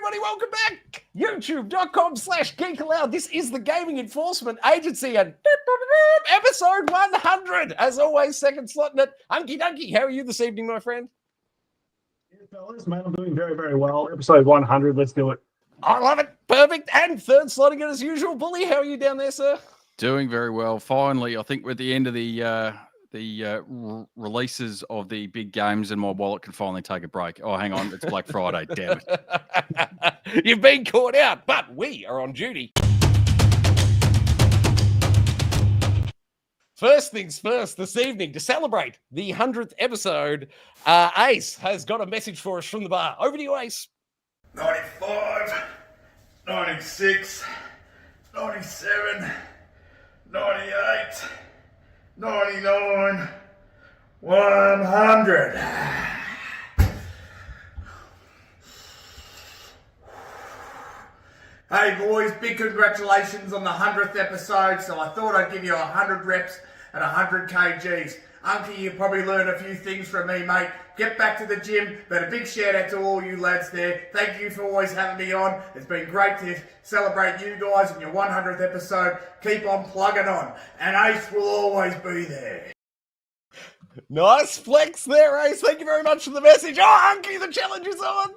everybody. Welcome back. YouTube.com/Geek Aloud. This is the Gaming Enforcement Agency and episode 100. As always, second slotting it. Unky Dunky, how are you this evening, my friend? Yeah, fellas, man, I'm doing very, very well. Episode 100, let's do it. I love it. Perfect. And third slotting it as usual. Bully, how are you down there, sir? Doing very well. Finally, I think we're at the end of the releases of the big games and my wallet can finally take a break. Oh, hang on. It's Black Friday. Damn it. You've been caught out, but we are on duty. First things first, this evening, to celebrate the 100th episode, Ace has got a message for us from the bar. Over to you, Ace. 95, 96, 97, 98, 99, 100. Hey boys, big congratulations on the 100th episode. So I thought I'd give you 100 reps at 100 kgs. Unky, you probably learned a few things from me, mate. Get back to the gym, but a big shout out to all you lads there. Thank you for always having me on. It's been great to celebrate you guys in your 100th episode. Keep on plugging on, and Ace will always be there. Nice flex there, Ace. Thank you very much for the message. Oh, Unky, the challenge is on.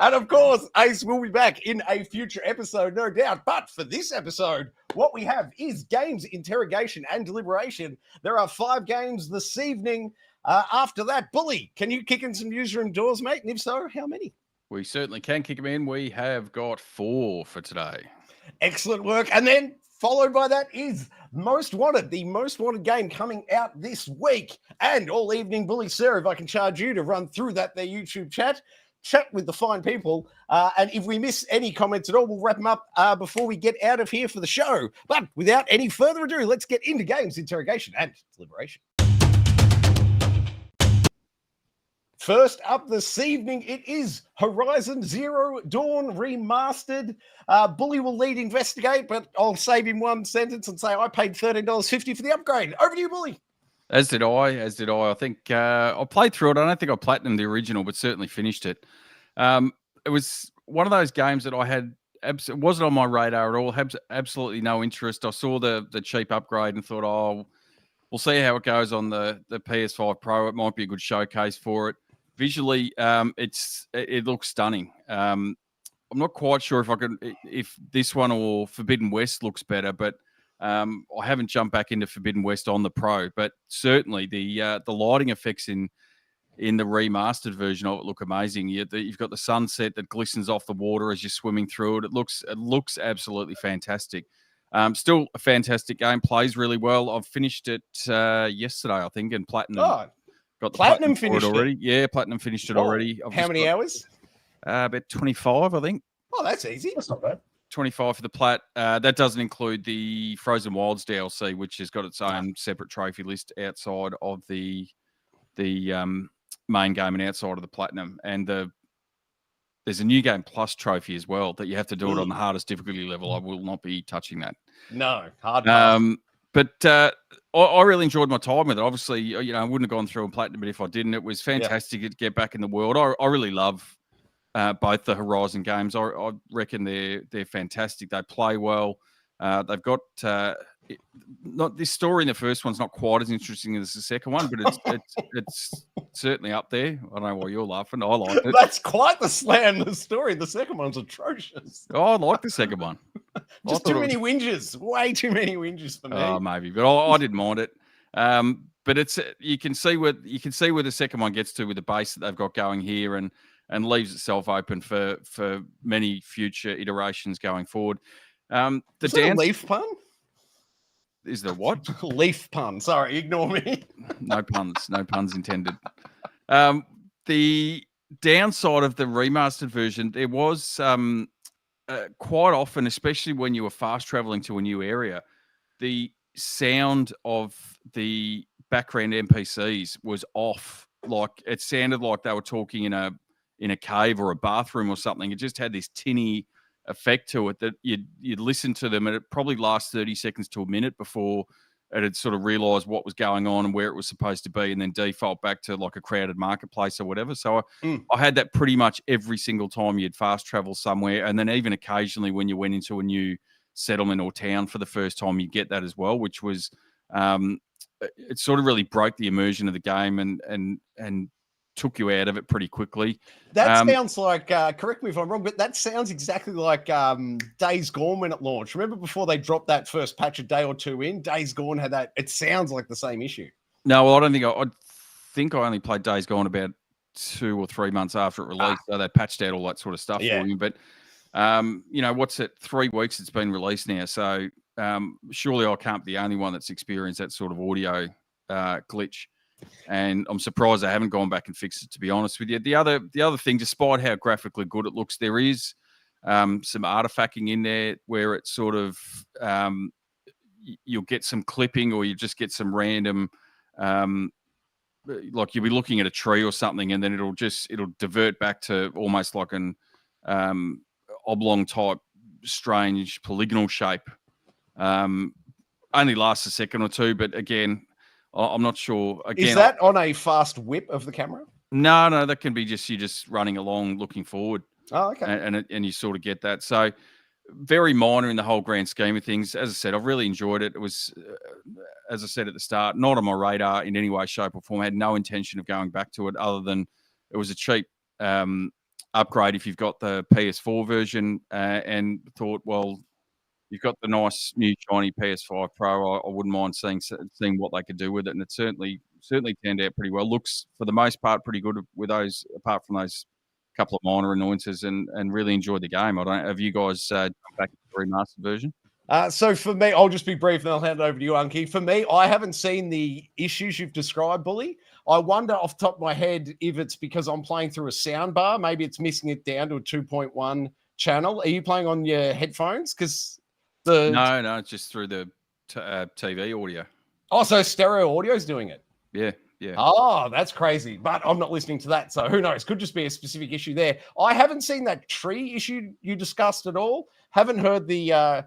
And of course, Ace will be back in a future episode, no doubt. But for this episode, what we have is games, interrogation, and deliberation. There are 5 games this evening. After that, Bully, can you kick in some newsroom doors, mate? And if so, how many? We certainly can kick them in. We have got 4 for today. Excellent work. And then followed by that is Most Wanted, the Most Wanted game coming out this week. And all evening, Bully, sir, if I can charge you to run through that their YouTube chat with the fine people. And if we miss any comments at all, we'll wrap them up before we get out of here for the show. But without any further ado, let's get into games, interrogation, and deliberation. First up this evening, it is Horizon Zero Dawn Remastered. Bully will lead investigate, but I'll save him one sentence and say I paid $13.50 for the upgrade. Over to you, Bully. As did I. I think I played through it. I don't think I platinumed the original, but certainly finished it. It was one of those games that I had, it wasn't on my radar at all, had absolutely no interest. I saw the cheap upgrade and thought, oh, we'll see how it goes on the PS5 Pro. It might be a good showcase for it. Visually, it looks stunning. I'm not quite sure if this one or Forbidden West looks better, but I haven't jumped back into Forbidden West on the Pro. But certainly the lighting effects in the remastered version of it look amazing. You've got the sunset that glistens off the water as you're swimming through it. It looks absolutely fantastic. Still a fantastic game. Plays really well. I've finished it yesterday, I think, and platinum. Oh. Got the Platinum finished it already. it? Yeah, Platinum finished it already. How many hours? About 25, I think. Oh, that's easy. That's not bad. 25 for the plat. That doesn't include the Frozen Wilds DLC, which has got its own separate trophy list outside of the main game and outside of the Platinum. And there's a New Game Plus trophy as well that you have to do it on the hardest difficulty level. I will not be touching that. No, hard pass. But I really enjoyed my time with it. Obviously, I wouldn't have gone through and platinum, but if I didn't, it was fantastic to get back in the world. I really love both the Horizon games. I reckon they're fantastic. They play well. They've got not this story in the first one's not quite as interesting as the second one, but it's certainly up there. I don't know why you're laughing. I like it. That's quite the slam. The story. The second one's atrocious. Oh, I like the second one. Just too many whinges. Way too many whinges for me. Oh, maybe, but I didn't mind it. But you can see where the second one gets to with the base that they've got going here, and leaves itself open for many future iterations going forward. Is that a leaf pun? Is there what? Leaf pun. Sorry, ignore me. No puns intended. The downside of the remastered version, there was quite often, especially when you were fast traveling to a new area, the sound of the background NPCs was off. Like it sounded like they were talking in a cave or a bathroom or something. It just had this tinny effect to it that you'd listen to them, and it probably lasts 30 seconds to a minute before it had sort of realized what was going on and where it was supposed to be, and then default back to like a crowded marketplace or whatever. So I had that pretty much every single time you'd fast travel somewhere. And then even occasionally when you went into a new settlement or town for the first time, you get that as well, which was, it sort of really broke the immersion of the game and took you out of it pretty quickly. That sounds like, correct me if I'm wrong, but that sounds exactly like Days Gone when it launched. Remember before they dropped that first patch a day or two in, Days Gone had that. It sounds like the same issue. No, well, I don't think I think I only played Days Gone about 2 or 3 months after it released. So they patched out all that sort of stuff for you. But, what's it? 3 weeks it's been released now. So surely I can't be the only one that's experienced that sort of audio glitch. And I'm surprised they haven't gone back and fixed it, to be honest with you. The other thing, despite how graphically good it looks, there is some artifacting in there where it's sort of you'll get some clipping or you just get some random like you'll be looking at a tree or something and then it'll divert back to almost like an oblong type strange polygonal shape. Only lasts a second or two, but again, I'm not sure. Again, is that on a fast whip of the camera? No, that can be you just running along, looking forward. Oh, okay. And you sort of get that. So very minor in the whole grand scheme of things. As I said, I've really enjoyed it. It was, as I said at the start, not on my radar in any way, shape, or form. I had no intention of going back to it other than it was a cheap upgrade if you've got the PS4 version and thought, well, you've got the nice new shiny PS5 Pro. I wouldn't mind seeing what they could do with it, and it certainly turned out pretty well. Looks for the most part pretty good with those, apart from those couple of minor annoyances, and really enjoyed the game. Have you guys jumped back to the remastered version? So for me, I'll just be brief, and I'll hand it over to you, Unky. For me, I haven't seen the issues you've described, Bully. I wonder off the top of my head if it's because I'm playing through a sound bar. Maybe it's missing it down to a 2.1 channel. Are you playing on your headphones? Because no, it's just through the TV audio. Oh, so stereo audio is doing it. Yeah. Oh, that's crazy. But I'm not listening to that, so who knows? Could just be a specific issue there. I haven't seen that tree issue you discussed at all. Haven't heard the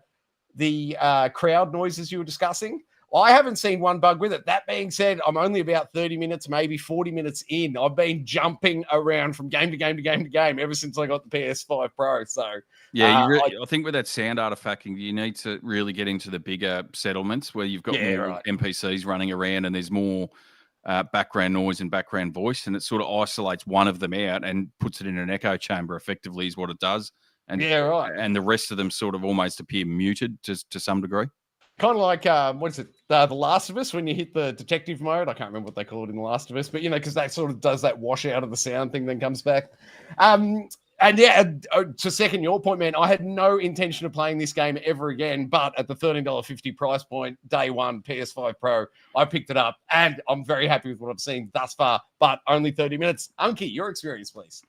crowd noises you were discussing. I haven't seen one bug with it. That being said, I'm only about 30 minutes, maybe 40 minutes in. I've been jumping around from game to game to game to game ever since I got the PS5 Pro. So yeah, I think with that sound artifacting, you need to really get into the bigger settlements where you've got more NPCs running around and there's more background noise and background voice, and it sort of isolates one of them out and puts it in an echo chamber. Effectively, is what it does. And and the rest of them sort of almost appear muted to some degree. Kind of like, what is it, The Last of Us, when you hit the detective mode? I can't remember what they call it in The Last of Us, but, because that sort of does that wash out of the sound thing, then comes back. And yeah, to second your point, man, I had no intention of playing this game ever again, but at the $13.50 price point, day one, PS5 Pro, I picked it up, and I'm very happy with what I've seen thus far, but only 30 minutes. Unky, your experience, please.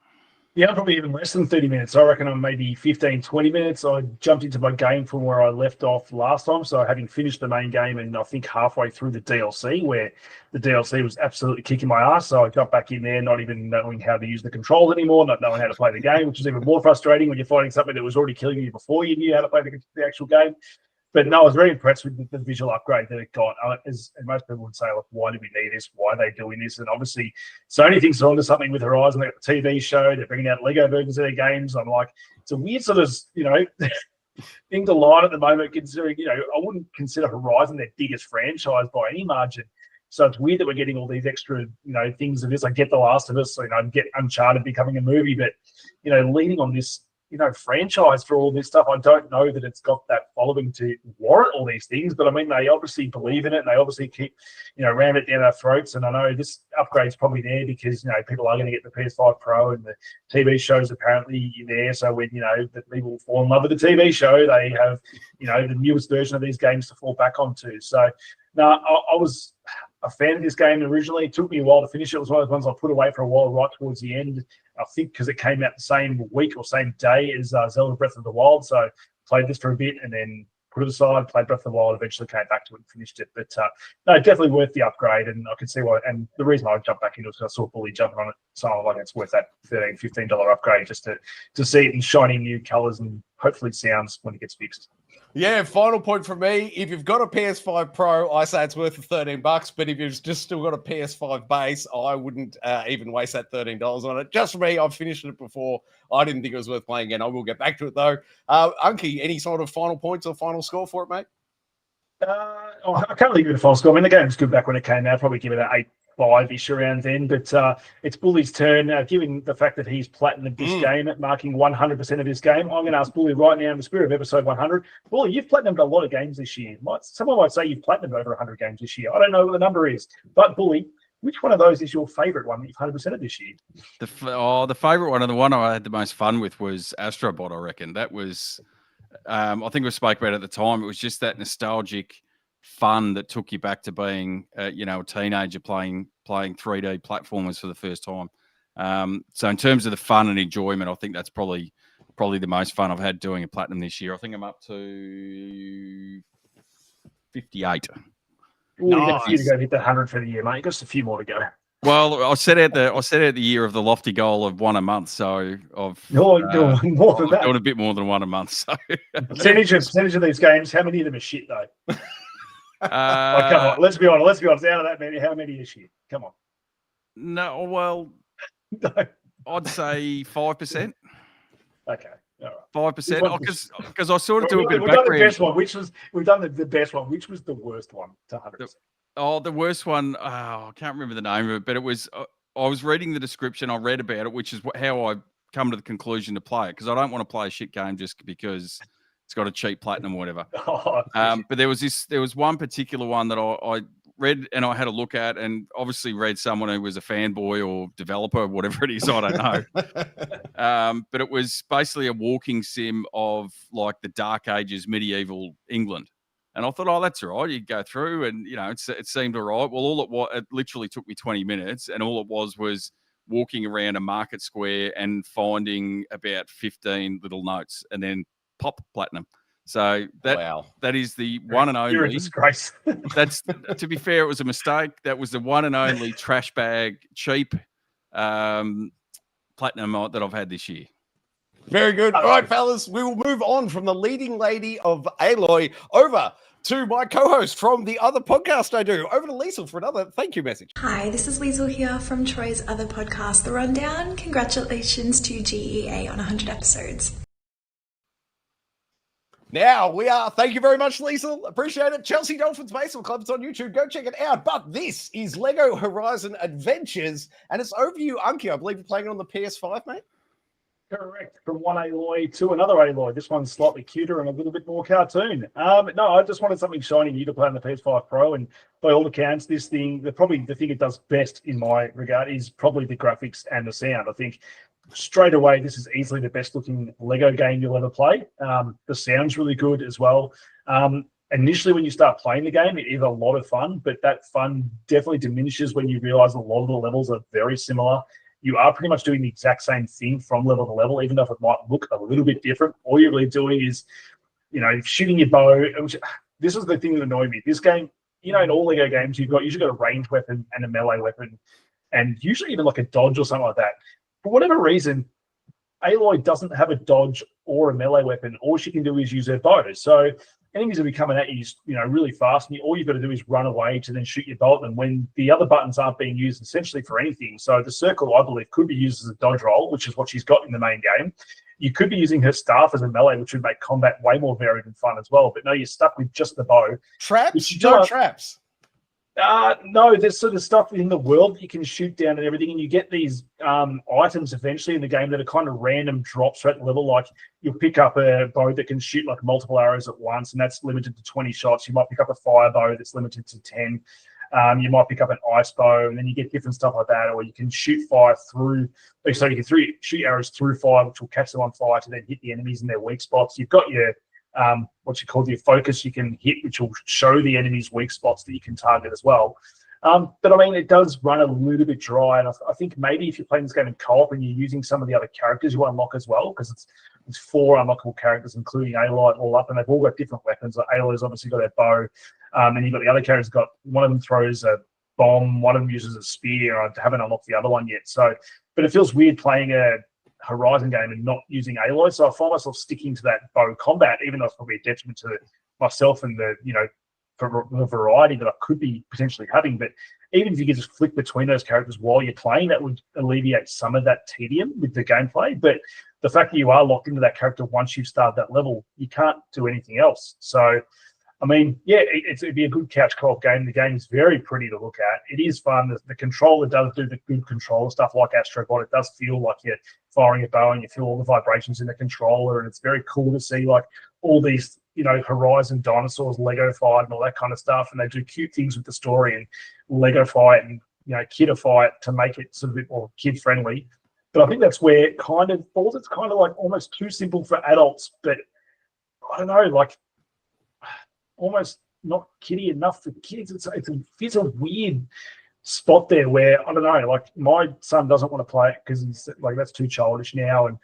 Yeah, probably even less than 30 minutes. I reckon I'm maybe 15, 20 minutes. I jumped into my game from where I left off last time. So having finished the main game and I think halfway through the DLC, where the DLC was absolutely kicking my ass. So I got back in there not even knowing how to use the controls anymore, not knowing how to play the game, which is even more frustrating when you're fighting something that was already killing you before you knew how to play the actual game. But no, I was very impressed with the visual upgrade that it got. As most people would say, like, why do we need this? Why are they doing this? And obviously, Sony thinks they're onto something with Horizon. They got the TV show. They're bringing out Lego versions of their games. I'm like, it's a weird sort of, thing to line at the moment, considering, I wouldn't consider Horizon their biggest franchise by any margin. So it's weird that we're getting all these extra, things of this. I get The Last of Us, get Uncharted becoming a movie, but, leaning on this, franchise for all this stuff. I don't know that it's got that following to warrant all these things, but I mean, they obviously believe in it and they obviously keep, ram it down our throats. And I know this upgrade's probably there because, people are going to get the PS5 Pro and the TV show's apparently there. So when, that people fall in love with the TV show, they have, the newest version of these games to fall back onto. So no, I was a fan of this game originally. It took me a while to finish it. It was one of the ones I put away for a while right towards the end. I think because it came out the same week or same day as Zelda Breath of the Wild. So played this for a bit and then put it aside, played Breath of the Wild, eventually came back to it and finished it. But no, definitely worth the upgrade. And I can see why. And the reason I jumped back into it is because I saw Bully jumping on it. So I'm like, it's worth that $13, $15 upgrade just to see it in shiny new colors and hopefully sounds when it gets fixed. Yeah, final point from me. If you've got a PS5 Pro, I say it's worth the $13. But if you've just still got a PS5 base, I wouldn't even waste that $13 on it. Just for me, I've finished it before. I didn't think it was worth playing again. I will get back to it though. Unky, any sort of final points or final score for it, mate? I can't really give it a false score. I mean, the game was good back when it came out. Probably give it an 8.5-ish around then. But it's Bully's turn. Given the fact that he's platinumed this game, marking 100% of his game, I'm going to ask Bully right now in the spirit of episode 100. Bully, you've platinumed a lot of games this year. Someone might say you've platinumed over 100 games this year. I don't know what the number is. But, Bully, which one of those is your favourite one that you've 100% of this year? The favourite one, and the one I had the most fun with, was Astrobot, I reckon. That was... I think we spoke about it at the time. It was just that nostalgic fun that took you back to being, a teenager playing 3D platformers for the first time. So in terms of the fun and enjoyment, I think that's probably the most fun I've had doing a platinum this year. I think I'm up to 58. Ooh, nice. You got a few to go hit the 100 for the year, mate. Just a few more to go. Well, I set out the year of the lofty goal of one a month, so I've more than that. Doing a bit more than one a month. So percentage of these games, how many of them are shit though? Come on, let's be honest. Out of that many, how many is shit? Come on. No, well, I'd say 5%. Okay. All right. 5%, because I sort of do a bit of background. We've done the best one. Which was the worst one to 100%? The worst one, I can't remember the name of it, but it was, I was reading the description, I read about it, which is how I come to the conclusion to play it, because I don't want to play a shit game just because it's got a cheap platinum or whatever. But there was one particular one that I read and I had a look at, and obviously read someone who was a fanboy or developer or whatever it is, I don't know. But it was basically a walking sim of like the Dark Ages, medieval England. And I thought, that's all right. You go through and, it seemed all right. Well, it literally took me 20 minutes, and all it was walking around a market square and finding about 15 little notes and then pop platinum. So that is the one and only. You're a disgrace. That's, to be fair, it was a mistake. That was the one and only trash bag, cheap platinum that I've had this year. Very good. All right, fellas, we will move on from the leading lady of Aloy over to my co-host from the other podcast I do. Over to Liesl for another thank you message. Hi, this is Liesl here from Troy's other podcast, The Rundown. Congratulations to G.E.A. on 100 episodes. Now we are. Thank you very much, Liesl. Appreciate it. Chelsea Dolphins Baseball Club. It's on YouTube. Go check it out. But this is Lego Horizon Adventures, and it's over you, Unky. I believe you're playing it on the PS5, mate. Correct. From one Aloy to another Aloy. This one's slightly cuter and a little bit more cartoon. No, I just wanted something shiny new to play on the PS5 Pro, and by all accounts, this thing, the thing it does best in my regard is probably the graphics and the sound. I think straight away, this is easily the best looking Lego game you'll ever play. The sound's really good as well. Initially, when you start playing the game, it is a lot of fun, but that fun definitely diminishes when you realize a lot of the levels are very similar. You are pretty much doing the exact same thing from level to level, even though it might look a little bit different. All you're really doing is, shooting your bow. This is the thing that annoyed me. This game, in all Lego games, you've usually got a ranged weapon and a melee weapon, and usually even like a dodge or something like that. For whatever reason, Aloy doesn't have a dodge or a melee weapon. All she can do is use her bow. So enemies will be coming at you, really fast, and all you've got to do is run away to then shoot your bolt. And when the other buttons aren't being used essentially for anything, so the circle, I believe, could be used as a dodge roll, which is what she's got in the main game. You could be using her staff as a melee, which would make combat way more varied and fun as well. But no, you're stuck with just the bow. Traps? No traps. No, there's sort of stuff in the world that you can shoot down and everything, and you get these items eventually in the game that are kind of random drops throughout the level. Like you'll pick up a bow that can shoot like multiple arrows at once, and that's limited to 20 shots. You might pick up a fire bow that's limited to 10. You might pick up an ice bow, and then you get different stuff like that. Or you can shoot fire through, so you can shoot arrows through fire, which will catch them on fire to then hit the enemies in their weak spots. You've got your what you call your focus you can hit, which will show the enemy's weak spots that you can target as well. But I mean, it does run a little bit dry, and I think maybe if you're playing this game in co-op and you're using some of the other characters you unlock as well, because it's 4 unlockable characters, including Aloy all up, and they've all got different weapons. Like Aloy's obviously got her bow, and you've got the other characters got, one of them throws a bomb, one of them uses a spear. I haven't unlocked the other one yet. So, but it feels weird playing a Horizon game and not using Aloy. So I find myself sticking to that bow combat, even though it's probably a detriment to myself and the, for the variety that I could be potentially having. But even if you could just flick between those characters while you're playing, that would alleviate some of that tedium with the gameplay. But the fact that you are locked into that character once you've started that level, you can't do anything else. So, I mean, yeah, it'd be a good couch co-op game. The game is very pretty to look at. It is fun. The controller does do the good controller stuff like Astrobot. It does feel like you're firing a bow and you feel all the vibrations in the controller. And it's very cool to see like all these, Horizon dinosaurs, Lego fight and all that kind of stuff. And they do cute things with the story and Lego fight and, kidify it to make it sort of a bit more kid friendly. But I think that's where it kind of falls. It's kind of like almost too simple for adults, but I don't know, like almost not kiddie enough for kids. It's a weird spot there where, I don't know, like my son doesn't want to play it because he's like, that's too childish now. And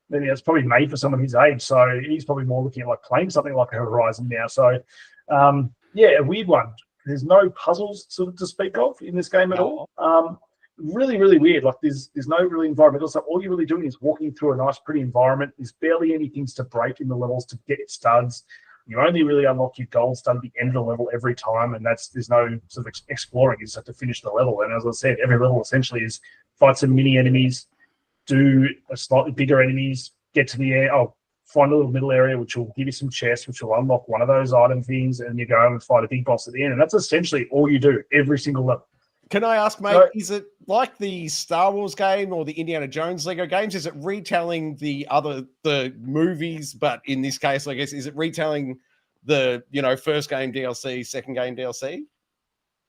then it's probably made for someone his age. So he's probably more looking at like playing something like a Horizon now. So yeah, a weird one. There's no puzzles sort of to speak of in this game at all. Really, really weird. Like there's no really environmental stuff. All you're really doing is walking through a nice, pretty environment. There's barely any things to break in the levels to get studs. You only really unlock your gold stud at the end of the level every time, and there's no sort of exploring. You just have to finish the level. And as I said, every level essentially is fight some mini enemies, do a slightly bigger enemies, get to the air. Find a little middle area which will give you some chests, which will unlock one of those item things, and you go and fight a big boss at the end. And that's essentially all you do every single level. Can I ask, mate, is it like the Star Wars game or the Indiana Jones Lego games? Is it retelling the movies, but in this case, I guess, is it retelling the, first game DLC, second game DLC?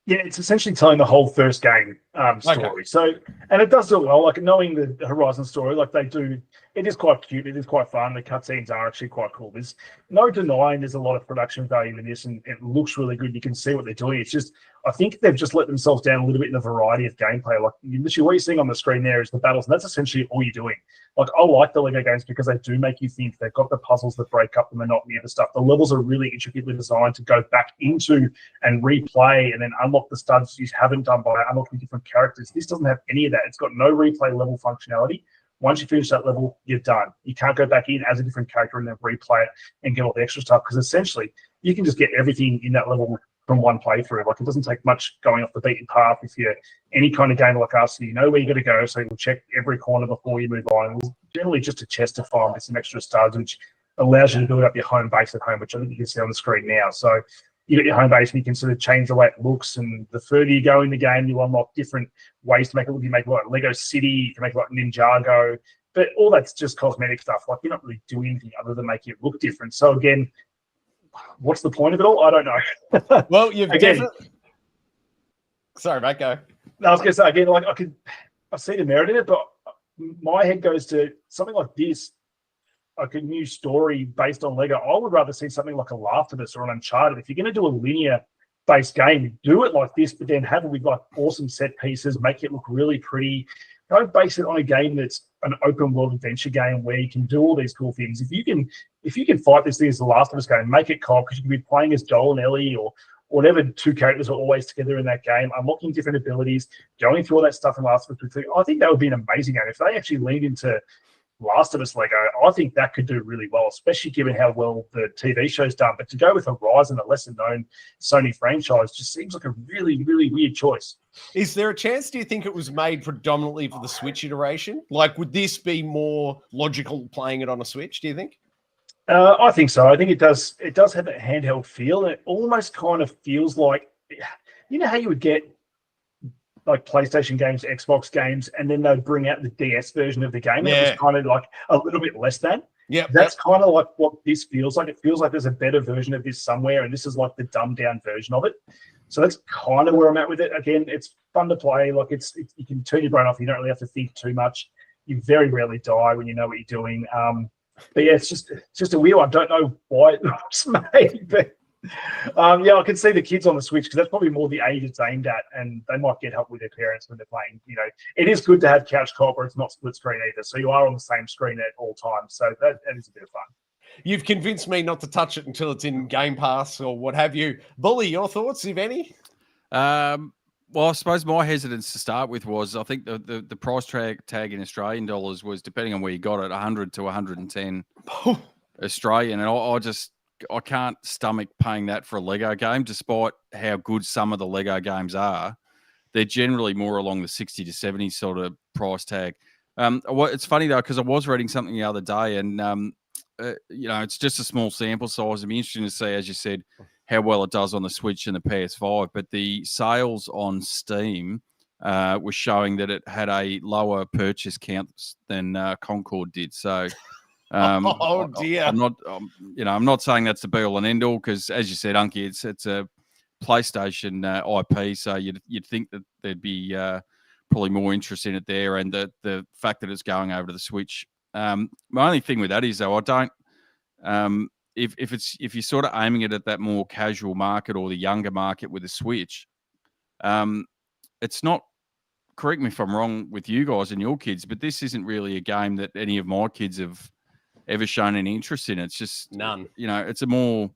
Yeah, it's essentially telling the whole first game story. Okay. So, and it does do it well. Like knowing the Horizon story, like they do, it is quite cute. It is quite fun. The cutscenes are actually quite cool. There's no denying there's a lot of production value in this, and it looks really good. You can see what they're doing. It's just, I think they've just let themselves down a little bit in the variety of gameplay. Like literally, what you're seeing on the screen there is the battles, and that's essentially all you're doing. Like I like the Lego games because they do make you think. They've got the puzzles that break up the monotony of the stuff. The levels are really intricately designed to go back into and replay and then unlock the studs you haven't done by unlocking different characters. This doesn't have any of that. It's got no replay level functionality. Once you finish that level, you're done. You can't go back in as a different character and then replay it and get all the extra stuff, because essentially you can just get everything in that level from one playthrough. Like it doesn't take much going off the beaten path. If you're any kind of gamer like us, you know where you're going to go, so you'll check every corner before you move on. It's generally just a chest to find with some extra studs, which allows you to build up your home base at home, which I think you can see on the screen now. So you get your home base and you can sort of change the way it looks, and the further you go in the game, you unlock different ways to make it look. You make it like Lego City, you can make it like Ninjago, but all that's just cosmetic stuff. Like you're not really doing anything other than making it look different. So again, what's the point of it all? I don't know. Well, you've definitely... Sorry, mate, go. I was going to say, again, like I see the merit in it, but my head goes to something like this, like a new story based on Lego. I would rather see something like a Last of Us or an Uncharted. If you're going to do a linear-based game, do it like this, but then have it with like awesome set pieces, make it look really pretty. Don't base it on a game that's an open world adventure game where you can do all these cool things. If you can fight this thing as the Last of Us game, make it co-op, because you can be playing as Joel and Ellie or whatever two characters are always together in that game, unlocking different abilities, going through all that stuff in Last of Us. I think that would be an amazing game. If they actually leaned into Last of Us Lego, I think that could do really well, especially given how well the TV show's done. But to go with Horizon, a lesser known Sony franchise, just seems like a really, really weird choice. Is there a chance, do you think it was made predominantly for the Switch iteration? Like, would this be more logical playing it on a Switch, do you think? I think so. I think it does. It does have that handheld feel. And it almost kind of feels like, you know how you would get like PlayStation games, Xbox games, and then they'd bring out the DS version of the game. Yeah. It was kind of like a little bit less than. Yeah, that's kind of like what this feels like. It feels like there's a better version of this somewhere, and this is like the dumbed down version of it. So that's kind of where I'm at with it. Again, it's fun to play. Like it's you can turn your brain off. You don't really have to think too much. You very rarely die when you know what you're doing. But yeah, it's just a wheel. I don't know why it was made, but yeah, I can see the kids on the Switch, because that's probably more the age it's aimed at, and they might get help with their parents when they're playing. You know, it is good to have couch co-op where it's not split screen either, so you are on the same screen at all times. So that is a bit of fun. You've convinced me not to touch it until it's in Game Pass or what have you. Bully, your thoughts, if any? Well, I suppose my hesitance to start with was I think the price tag in Australian dollars was, depending on where you got it, 100 to 110 Australian, and I can't stomach paying that for a Lego game, despite how good some of the Lego games are. They're generally more along the 60 to 70 sort of price tag. It's funny though, because I was reading something the other day, and it's just a small sample size. It'd be interesting to see, as you said, how well it does on the Switch and the PS5. But the sales on Steam was showing that it had a lower purchase count than Concord did. So, oh dear, I'm not saying that's the be all and end all, because, as you said, Unky, it's a PlayStation IP, so you'd think that there'd be probably more interest in it there, and the fact that it's going over to the Switch. My only thing with that is, though, I don't. If you're sort of aiming it at that more casual market or the younger market with the Switch, it's not. Correct me if I'm wrong with you guys and your kids, but this isn't really a game that any of my kids have ever shown any interest in. It's just none. It's a more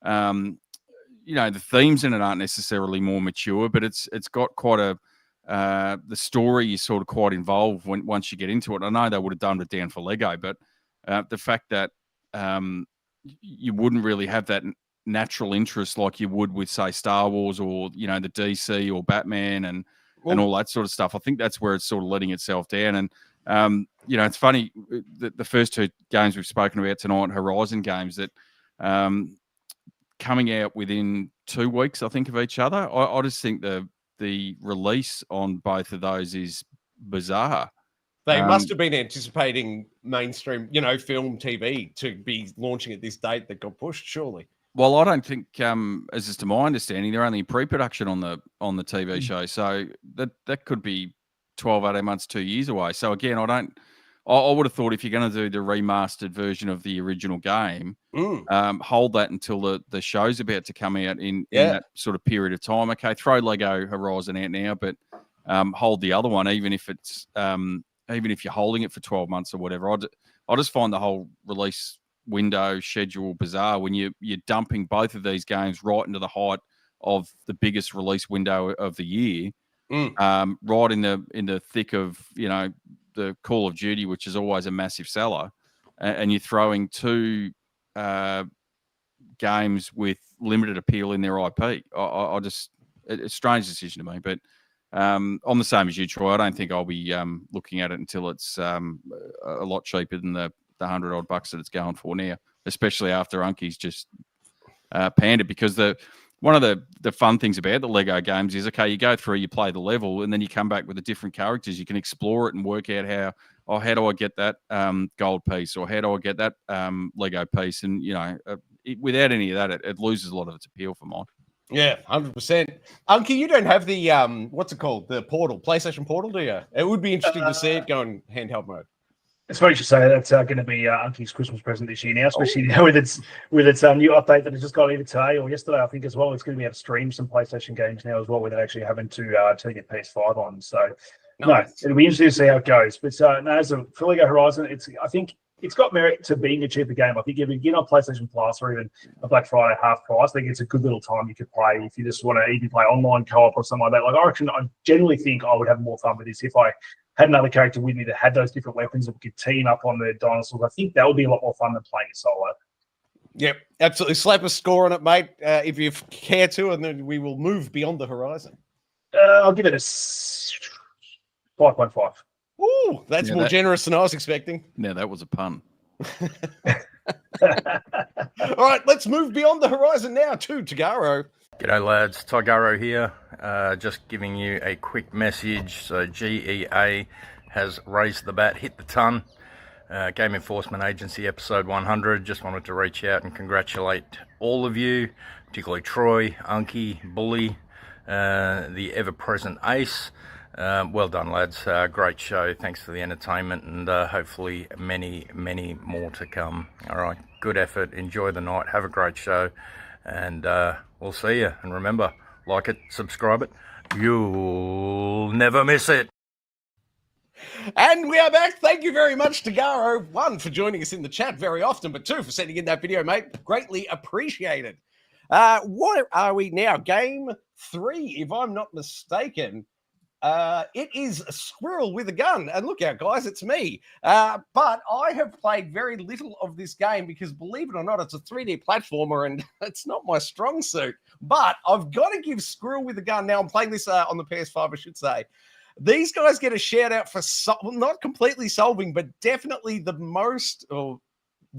the themes in it aren't necessarily more mature, but it's got quite a the story is sort of quite involved once you get into it. I know they would have done it down for Lego, but the fact that you wouldn't really have that natural interest like you would with, say, Star Wars or the DC or Batman and all that sort of stuff. I think that's where it's sort of letting itself down. And it's funny, the first two games we've spoken about tonight, Horizon games, that coming out within 2 weeks, I think, of each other. I just think the release on both of those is bizarre. They must have been anticipating mainstream, film TV to be launching at this date that got pushed, surely. Well, I don't think, as is to my understanding, they're only in pre-production on the TV show, so that could be 12, 18 months, 2 years away. So again, I would have thought if you're going to do the remastered version of the original game, hold that until the show's about to come out in that sort of period of time. Okay, throw Lego Horizon out now, but hold the other one, even if it's even if you're holding it for 12 months or whatever. I just find the whole release window schedule bizarre when you're dumping both of these games right into the height of the biggest release window of the year, right in the thick of the Call of Duty, which is always a massive seller, and you're throwing two games with limited appeal in their IP. It's a strange decision to me, but I'm the same as you, Troy. I don't think I'll be looking at it until it's a lot cheaper than the $100 odd that it's going for now, especially after Unky's just panned it. Because one of the fun things about the Lego games is, okay, you go through, you play the level, and then you come back with the different characters. You can explore it and work out how do I get that gold piece, or how do I get that Lego piece? And without any of that, it loses a lot of its appeal for mine. Yeah, 100%. Unky, you don't have the what's it called? The Portal, PlayStation Portal, do you? It would be interesting to see it going handheld mode. It's funny you should say that's going to be Unky's Christmas present this year now, especially now with its new update that has just got either today or yesterday, I think, as well. It's going to be able to stream some PlayStation games now as well, without actually having to get PS5 on. So, nice. It'll be interesting to see how it goes. But as for Lego Horizon, I think it's got merit to being a cheaper game. I think if you get on PlayStation Plus or even a Black Friday half price, I think it's a good little time you could play if you just want to even play online co-op or something like that. Like, I generally think I would have more fun with this if I had another character with me that had those different weapons and we could team up on the dinosaurs. I think that would be a lot more fun than playing it solo. Yep, absolutely. Slap a score on it, mate, if you care to, and then we will move beyond the horizon. I'll give it a 5.5. Ooh, that's more generous than I was expecting. Now, that was a pun. All right, let's move beyond the horizon now to Tagaro. G'day lads, Tagaro here, just giving you a quick message. So G.E.A. has raised the bat, hit the ton. Game Enforcement Agency episode 100, just wanted to reach out and congratulate all of you, particularly Troy, Unky, Bully, the ever-present Ace. Well done lads, great show, thanks for the entertainment, and hopefully many, many more to come. Alright, good effort, enjoy the night, have a great show, and we'll see you. And remember, like it, subscribe it, you'll never miss it. And we are back. Thank you very much, Tagaro. 1, for joining us in the chat very often, but 2, for sending in that video, mate. Greatly appreciated. What are we now? Game 3, if I'm not mistaken. It is a Squirrel with a Gun. And look out, guys, it's me. But I have played very little of this game because, believe it or not, it's a 3D platformer and it's not my strong suit. But I've got to give Squirrel with a Gun. Now, I'm playing this on the PS5, I should say. These guys get a shout out for not completely solving, but definitely the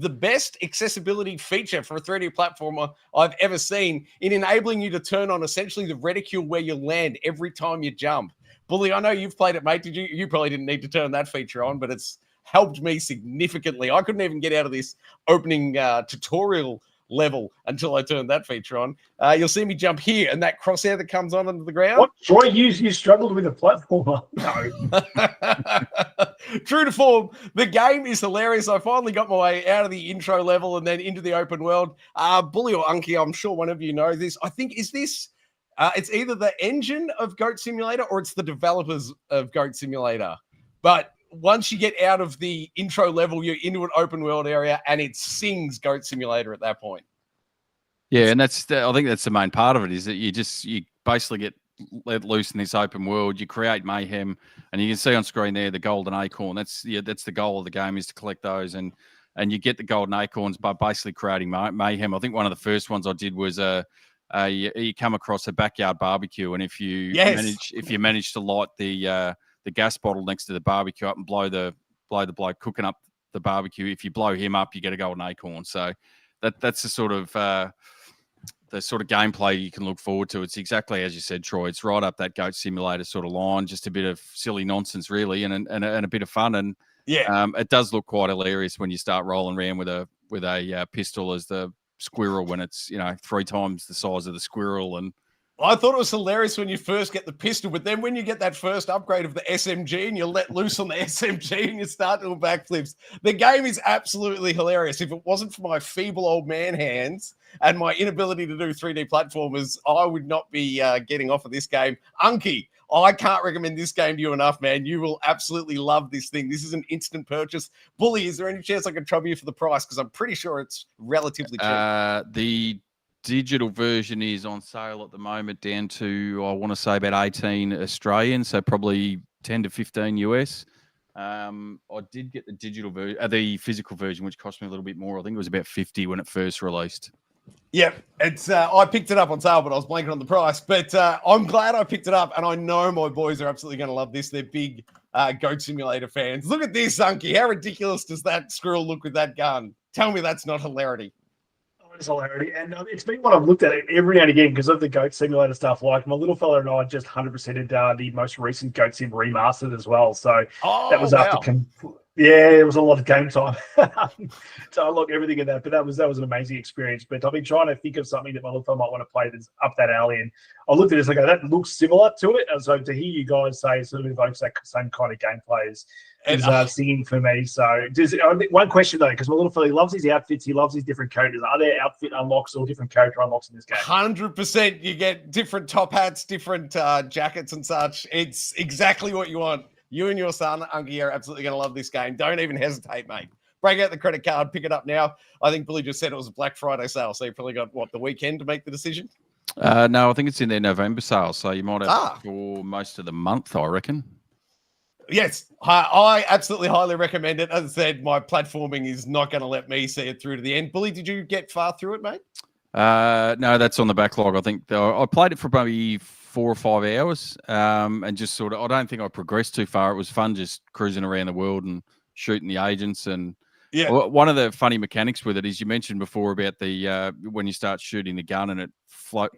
best accessibility feature for a 3D platformer I've ever seen in enabling you to turn on essentially the reticule where you land every time you jump. Bully, I know you've played it, mate. You probably didn't need to turn that feature on, but it's helped me significantly. I couldn't even get out of this opening tutorial level until I turned that feature on. You'll see me jump here, and that crosshair that comes on under the ground. What, Troy? You struggled with a platformer? No. True to form, the game is hilarious. I finally got my way out of the intro level and then into the open world. Bully or Unky, I'm sure one of you know this. I think, is this... it's either the engine of Goat Simulator or it's the developers of Goat Simulator. But once you get out of the intro level, you're into an open world area and it sings Goat Simulator at that point. Yeah, and I think that's the main part of it, is that you basically get let loose in this open world. You create mayhem, and you can see on screen there the golden acorn. That's the goal of the game, is to collect those, and you get the golden acorns by basically creating mayhem. I think one of the first ones I did was you come across a backyard barbecue, and if you manage to light the gas bottle next to the barbecue up and blow the bloke cooking up the barbecue, if you blow him up, you get a golden acorn. So that's the sort of gameplay you can look forward to. It's exactly as you said, Troy. It's right up that Goat Simulator sort of line. Just a bit of silly nonsense, really, and a bit of fun. And it does look quite hilarious when you start rolling around with a pistol as the squirrel, when it's 3 times the size of the squirrel. And I thought it was hilarious when you first get the pistol, but then when you get that first upgrade of the SMG and you let loose on the SMG and you start doing backflips, the game is absolutely hilarious. If it wasn't for my feeble old man hands and my inability to do 3D platformers, I would not be getting off of this game. Unky, I can't recommend this game to you enough, man. You will absolutely love this thing. This is an instant purchase. Bully, is there any chance I can trouble you for the price? Because I'm pretty sure it's relatively cheap. The digital version is on sale at the moment down to, I want to say, about 18 Australian, so probably 10 to 15 US. I did get the digital version, the physical version, which cost me a little bit more. I think it was about 50 when it first released. Yeah, it's. I picked it up on sale, but I was blanking on the price. But I'm glad I picked it up, and I know my boys are absolutely going to love this. They're big Goat Simulator fans. Look at this, Unky. How ridiculous does that squirrel look with that gun? Tell me that's not hilarity. It's hilarity, and it's been what I've looked at every now and again because of the Goat Simulator stuff. Like, my little fella and I just 100%ed the most recent Goat Sim Remastered as well. So that was after. Yeah, it was a lot of game time to unlock everything in that. But that was an amazing experience. But I've been trying to think of something that my little fella might want to play that's up that alley. And I looked at this and I go, that looks similar to it. And so to hear you guys say it sort of evokes that same kind of gameplay is singing for me. So one question though, because my little fella, he loves his outfits, he loves his different characters. Are there outfit unlocks or different character unlocks in this game? 100%. You get different top hats, different jackets and such. It's exactly what you want. You and your son, Unky, are absolutely going to love this game. Don't even hesitate, mate. Break out the credit card, pick it up now. I think Billy just said it was a Black Friday sale, so you probably got, the weekend to make the decision? No, I think it's in their November sale, so you might have for most of the month, I reckon. Yes, I absolutely highly recommend it. As I said, my platforming is not going to let me see it through to the end. Bully, did you get far through it, mate? No, that's on the backlog. I think I played it for maybe 4 or 5 hours, and just sort of, I don't think I progressed too far. It was fun just cruising around the world and shooting the agents. And one of the funny mechanics with it is, you mentioned before about the when you start shooting the gun and it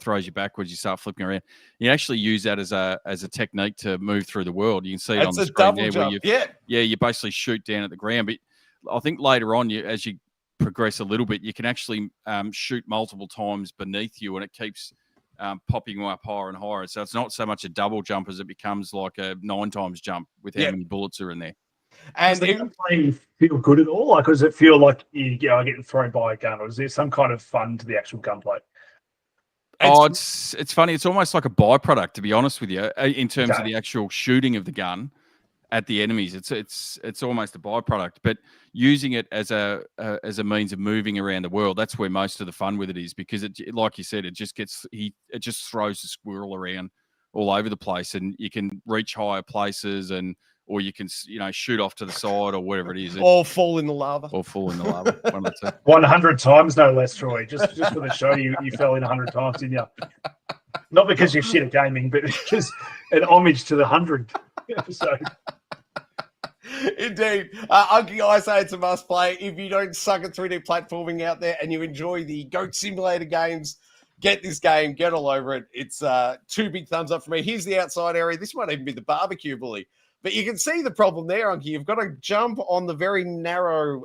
throws you backwards, you start flipping around. You actually use that as a technique to move through the world. You can see it on the screen there, jump. where you basically shoot down at the ground. But I think later on, as you progress a little bit, you can actually shoot multiple times beneath you, and it keeps popping up higher and higher. So it's not so much a double jump as it becomes like a 9 times jump with how many bullets are in there. And does the gunplay feel good at all? Like, does it feel like you are getting thrown by a gun, or is there some kind of fun to the actual gunplay? It's funny. It's almost like a byproduct, to be honest with you, in terms of the actual shooting of the gun. at the enemies. It's almost a byproduct, but using it as a means of moving around the world, that's where most of the fun with it is, because it, like you said, it just throws the squirrel around all over the place, and you can reach higher places, or you can, shoot off to the side or whatever it is. Or fall in the lava. Or fall in the lava. 100 times, no less, Troy. Just for the show, you fell in 100 times, didn't you? Not because you're shit at gaming, but because an homage to the 100 episode. Indeed. Unky, I say it's a must play. If you don't suck at 3D platforming out there and you enjoy the Goat Simulator games, get this game, get all over it. It's 2 big thumbs up for me. Here's the outside area. This might even be the barbecue bully. But you can see the problem there, Unky. You've got to jump on the very narrow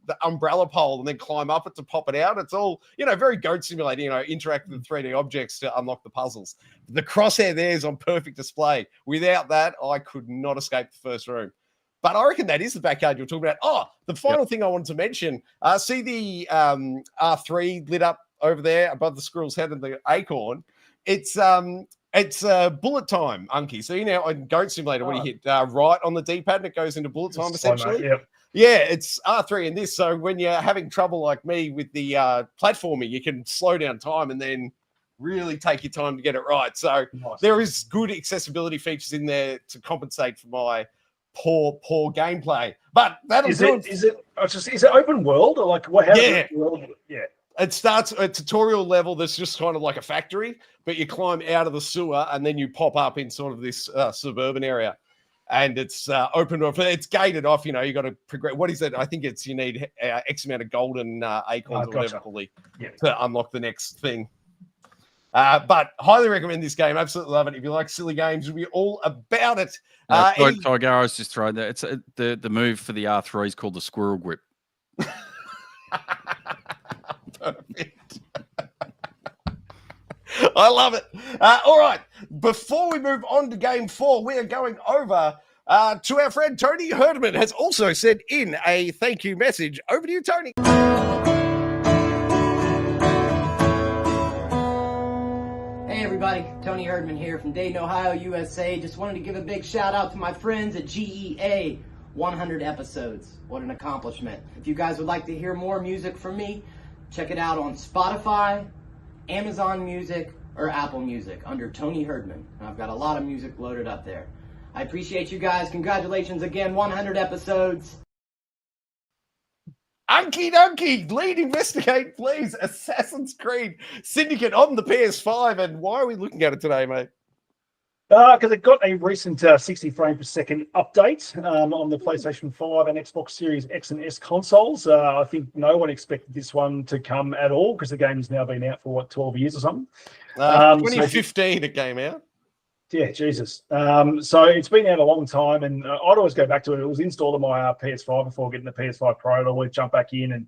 the umbrella pole and then climb up it to pop it out. It's all, very Goat Simulator, interact with 3D objects to unlock the puzzles. The crosshair there is on perfect display. Without that, I could not escape the first room. But I reckon that is the backyard you're talking about. Oh, the final thing I wanted to mention, see the R3 lit up over there above the squirrel's head and the acorn. It's bullet time, Unky. So, on Goat Simulator, when you hit right on the D-pad and it goes into bullet time, essentially. Yeah, it's R3 in this. So when you're having trouble like me with the platforming, you can slow down time and then really take your time to get it right. So there is good accessibility features in there to compensate for my poor gameplay. But that'll do it. Is it open world or like what? World? Yeah. It starts at tutorial level. That's just kind of like a factory, but you climb out of the sewer and then you pop up in sort of this suburban area. And it's open. It's gated off. You got to progress. What is it? I think you need X amount of golden acorns or whatever to unlock the next thing. But highly recommend this game. Absolutely love it. If you like silly games, you'll be all about it. Tigara's just thrown that. It's the move for the R3 is called the squirrel grip. Perfect. I love it. All right. Before we move on to game 4, we are going over to our friend Tony Herdman has also sent in a thank you message. Over to you, Tony. Hey everybody, Tony Herdman here from Dayton, Ohio, USA. Just wanted to give a big shout out to my friends at G.E.A. 100 episodes. What an accomplishment. If you guys would like to hear more music from me, check it out on Spotify, Amazon Music, or Apple Music under Tony Herdman. And I've got a lot of music loaded up there. I appreciate you guys. Congratulations again, 100 episodes. Unky Dunky, lead investigate, please. Assassin's Creed Syndicate on the PS5. And why are we looking at it today, mate? Because it got a recent 60 frames per second update on the PlayStation 5 and Xbox Series X and S consoles. I think no one expected this one to come at all because the game's now been out for, 12 years or something? 2015 it came out. Yeah, Jesus. So it's been out a long time, and I'd always go back to it. It was installed on my PS5 before getting the PS5 Pro. I'd always jump back in, and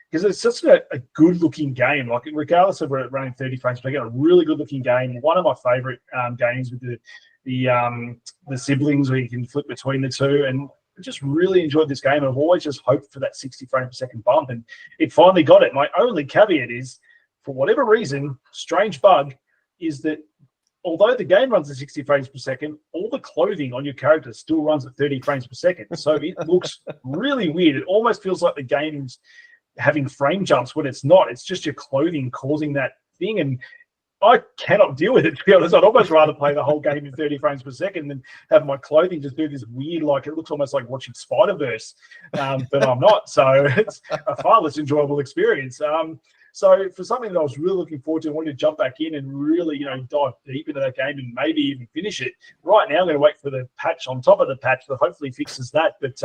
because it's such a good-looking game. Like, regardless of it running 30 frames per second, a really good-looking game. One of my favorite games with the siblings where you can flip between the two, and I just really enjoyed this game. I've always just hoped for that 60 frames per second bump, and it finally got it. My only caveat is, for whatever reason, strange bug, is that although the game runs at 60 frames per second, all the clothing on your character still runs at 30 frames per second. So it looks really weird. It almost feels like the game's having frame jumps when it's not. It's just your clothing causing that thing. And I cannot deal with it, to be honest. I'd almost rather play the whole game in 30 frames per second than have my clothing just do this weird, like, it looks almost like watching Spider-Verse, but I'm not. So it's a far less enjoyable experience. So for something that I was really looking forward to, I wanted to jump back in and really, dive deep into that game and maybe even finish it. Right now, I'm going to wait for the patch on top of the patch that hopefully fixes that. But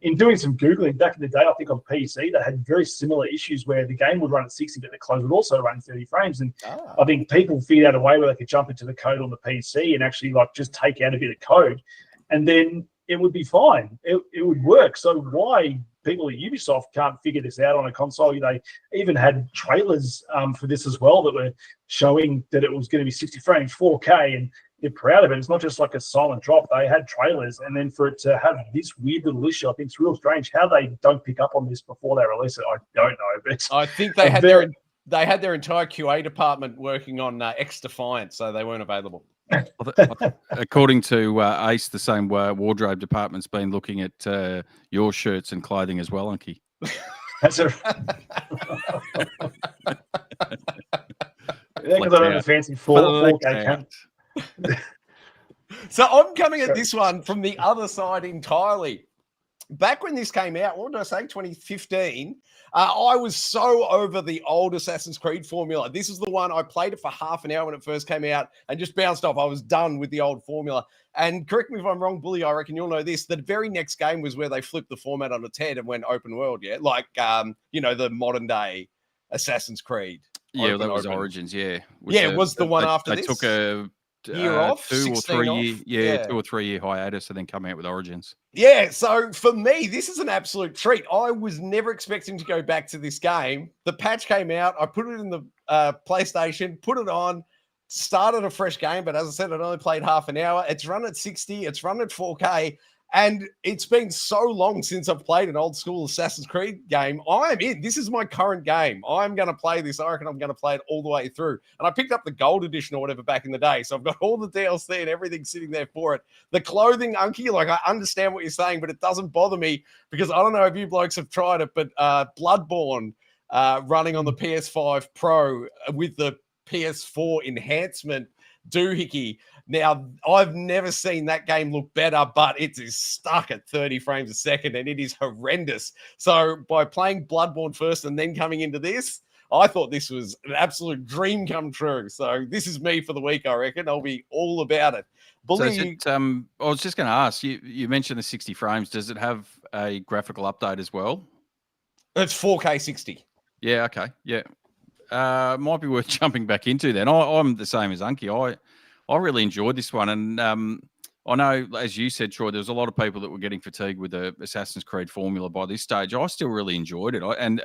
in doing some Googling back in the day, I think on PC, they had very similar issues where the game would run at 60, but the close would also run 30 frames. And I think people figured out a way where they could jump into the code on the PC and actually just take out a bit of code, and then it would be fine. It would work. So why people at Ubisoft can't figure this out on a console? They even had trailers for this as well that were showing that it was going to be 60 frames, 4K, and they're proud of it. It's not just like a silent drop. They had trailers, and then for it to have this weird little issue, I think it's real strange how they don't pick up on this before they release it. I don't know, but I think they had their they had their entire QA department working on X Defiant, so they weren't available. According to Ace, the same wardrobe department's been looking at your shirts and clothing as well, Unky. That's a. Because I don't have a fancy 4K camera. So I'm coming at this one from the other side entirely. Back when this came out, what did I say, 2015, I was so over the old Assassin's Creed formula. This is the one, I played it for half an hour when it first came out and just bounced off. I was done with the old formula. And correct me if I'm wrong, Bully, I reckon you'll know this. The very next game was where they flipped the format on its head and went open world, yeah? Like, the modern day Assassin's Creed. Yeah, that was Origins, yeah. It was the one after this. They took a year off, 2 or 3 off. year, 2 or 3 year hiatus, and then come out with Origins. Yeah, so for me, this is an absolute treat. I was never expecting to go back to this game. The patch came out. I put it in the PlayStation, put it on, started a fresh game. But as I said, I'd only played half an hour. It's run at 60. It's run at 4K. And it's been so long since I've played an old school Assassin's Creed game. I'm in. This is my current game. I'm going to play this. I reckon I'm going to play it all the way through. And I picked up the gold edition or whatever back in the day. So I've got all the DLC and everything sitting there for it. The clothing, Unky, like I understand what you're saying, but it doesn't bother me because I don't know if you blokes have tried it, but Bloodborne running on the PS5 Pro with the PS4 enhancement doohickey. Now, I've never seen that game look better, but it is stuck at 30 frames a second, and it is horrendous. So by playing Bloodborne first and then coming into this, I thought this was an absolute dream come true. So this is me for the week, I reckon. I'll be all about it. Bully, I was just going to ask, you mentioned the 60 frames. Does it have a graphical update as well? It's 4K 60. Yeah, okay. Yeah. Might be worth jumping back into then. I'm the same as Unky. I really enjoyed this one. And I know, as you said, Troy, there was a lot of people that were getting fatigued with the Assassin's Creed formula by this stage. I still really enjoyed it. And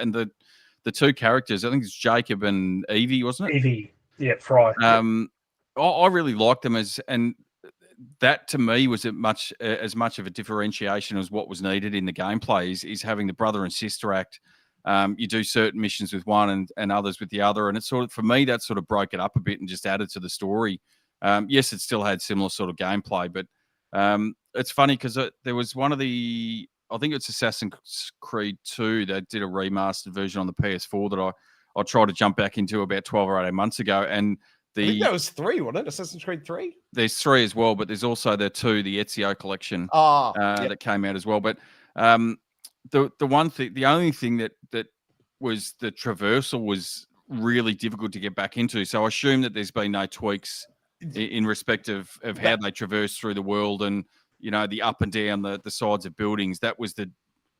the two characters, I think it's Jacob and Evie, wasn't it? Evie, yeah, Fry. I really liked them and that to me was as much of a differentiation as what was needed in the gameplay is having the brother and sister act. You do certain missions with one and others with the other. And it's sort of, for me, that sort of broke it up a bit and just added to the story. Yes, it still had similar sort of gameplay, but it's funny because there was one of I think it's Assassin's Creed 2 that did a remastered version on the PS4 that I tried to jump back into about 12 or 18 months ago. And I think that was 3, wasn't it? Assassin's Creed 3? There's 3 as well, but there's also the Ezio collection that came out as well. But the only thing that was the traversal was really difficult to get back into. So I assume that there's been no tweaks in respect of how they traverse through the world and, the up and down the sides of buildings. That was the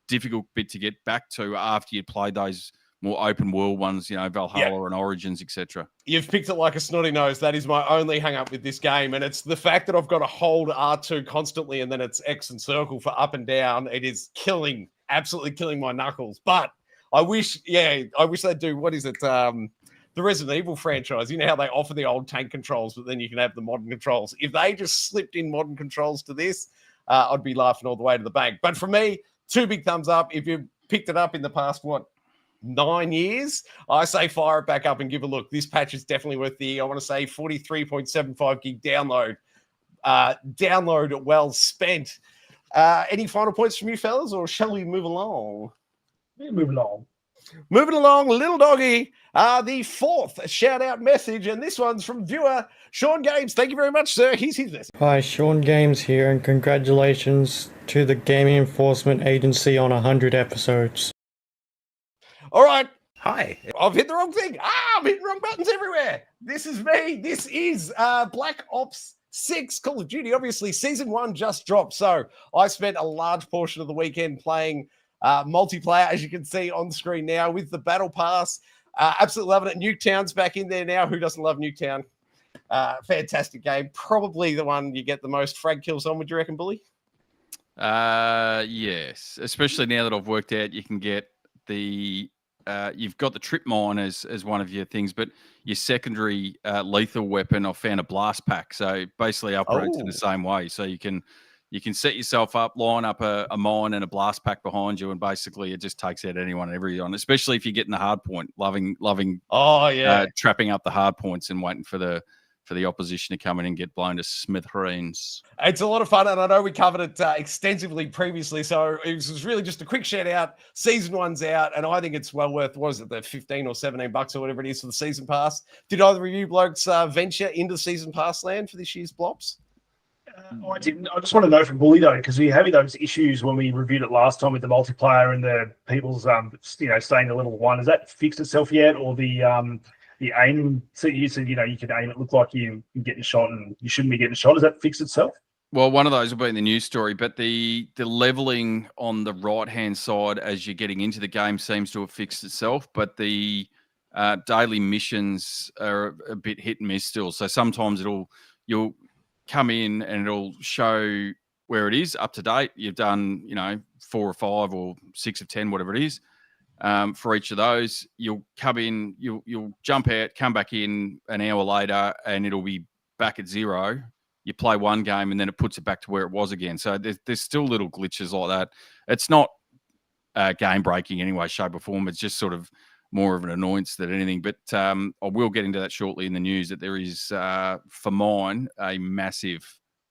difficult bit to get back to after you'd played those more open world ones, Valhalla and Origins, etc. You've picked it like a snotty nose. That is my only hang up with this game. And it's the fact that I've got to hold R2 constantly and then it's X and circle for up and down. It is absolutely killing my knuckles. But I wish they'd do, what is it? The Resident Evil franchise. You know how they offer the old tank controls, but then you can have the modern controls. If they just slipped in modern controls to this, I'd be laughing all the way to the bank. But for me, 2 big thumbs up. If you picked it up in the past, 9 years, I say fire it back up and give a look. This patch is definitely worth the, I want to say, 43.75 gig download. Download well spent. Any final points from you fellas, or shall we move along? Yeah, move along. Moving along, little doggy, the 4th shout-out message, and this one's from viewer Sean Games. Thank you very much, sir. Here's his message. Hi, Sean Games here, and congratulations to the Gaming Enforcement Agency on 100 episodes. All right. Hi. I've hit the wrong thing. I'm hitting wrong buttons everywhere. This is me. This is Black Ops 6 Call of Duty. Obviously, Season 1 just dropped, so I spent a large portion of the weekend playing multiplayer, as you can see on the screen now, with the Battle Pass. Absolutely loving it. Nuketown's back in there now. Who doesn't love Nuketown? Fantastic game. Probably the one you get the most frag kills on, would you reckon, Bully? Yes. Especially now that I've worked out you can get you've got the trip mine as one of your things, but your secondary lethal weapon, I found a blast pack. So basically operates in the same way. So you can You can set yourself up, line up a mine and a blast pack behind you, and basically it just takes out anyone and everyone, especially if you're getting the hard point. Loving trapping up the hard points and waiting for the opposition to come in and get blown to smithereens. It's a lot of fun, and I know we covered it extensively previously, so it was really just a quick shout out. Season 1's out, and I think it's well worth, what is it, the 15 or 17 bucks or whatever it is for the season pass. Did either of you blokes venture into season pass land for this year's Blops? I didn't. I just want to know from Bully though, because we were having those issues when we reviewed it last time with the multiplayer and the people's staying a little one. Has that fixed itself yet, or the aim? So you said you can aim it look like you're getting shot and you shouldn't be getting shot. Has that fixed itself? Well, one of those will be in the news story, but the leveling on the right-hand side as you're getting into the game seems to have fixed itself, but the daily missions are a bit hit and miss still. So sometimes you'll come in and it'll show where it is up to date. You've done, 4 or 5 or 6 of 10, whatever it is. For each of those, you'll come in, you'll jump out, come back in an hour later, and it'll be back at 0. You play one game, and then it puts it back to where it was again. So there's still little glitches like that. It's not game breaking anyway, shape or form. It's just sort of more of an annoyance than anything. But I will get into that shortly in the news, that there is, for mine, a massive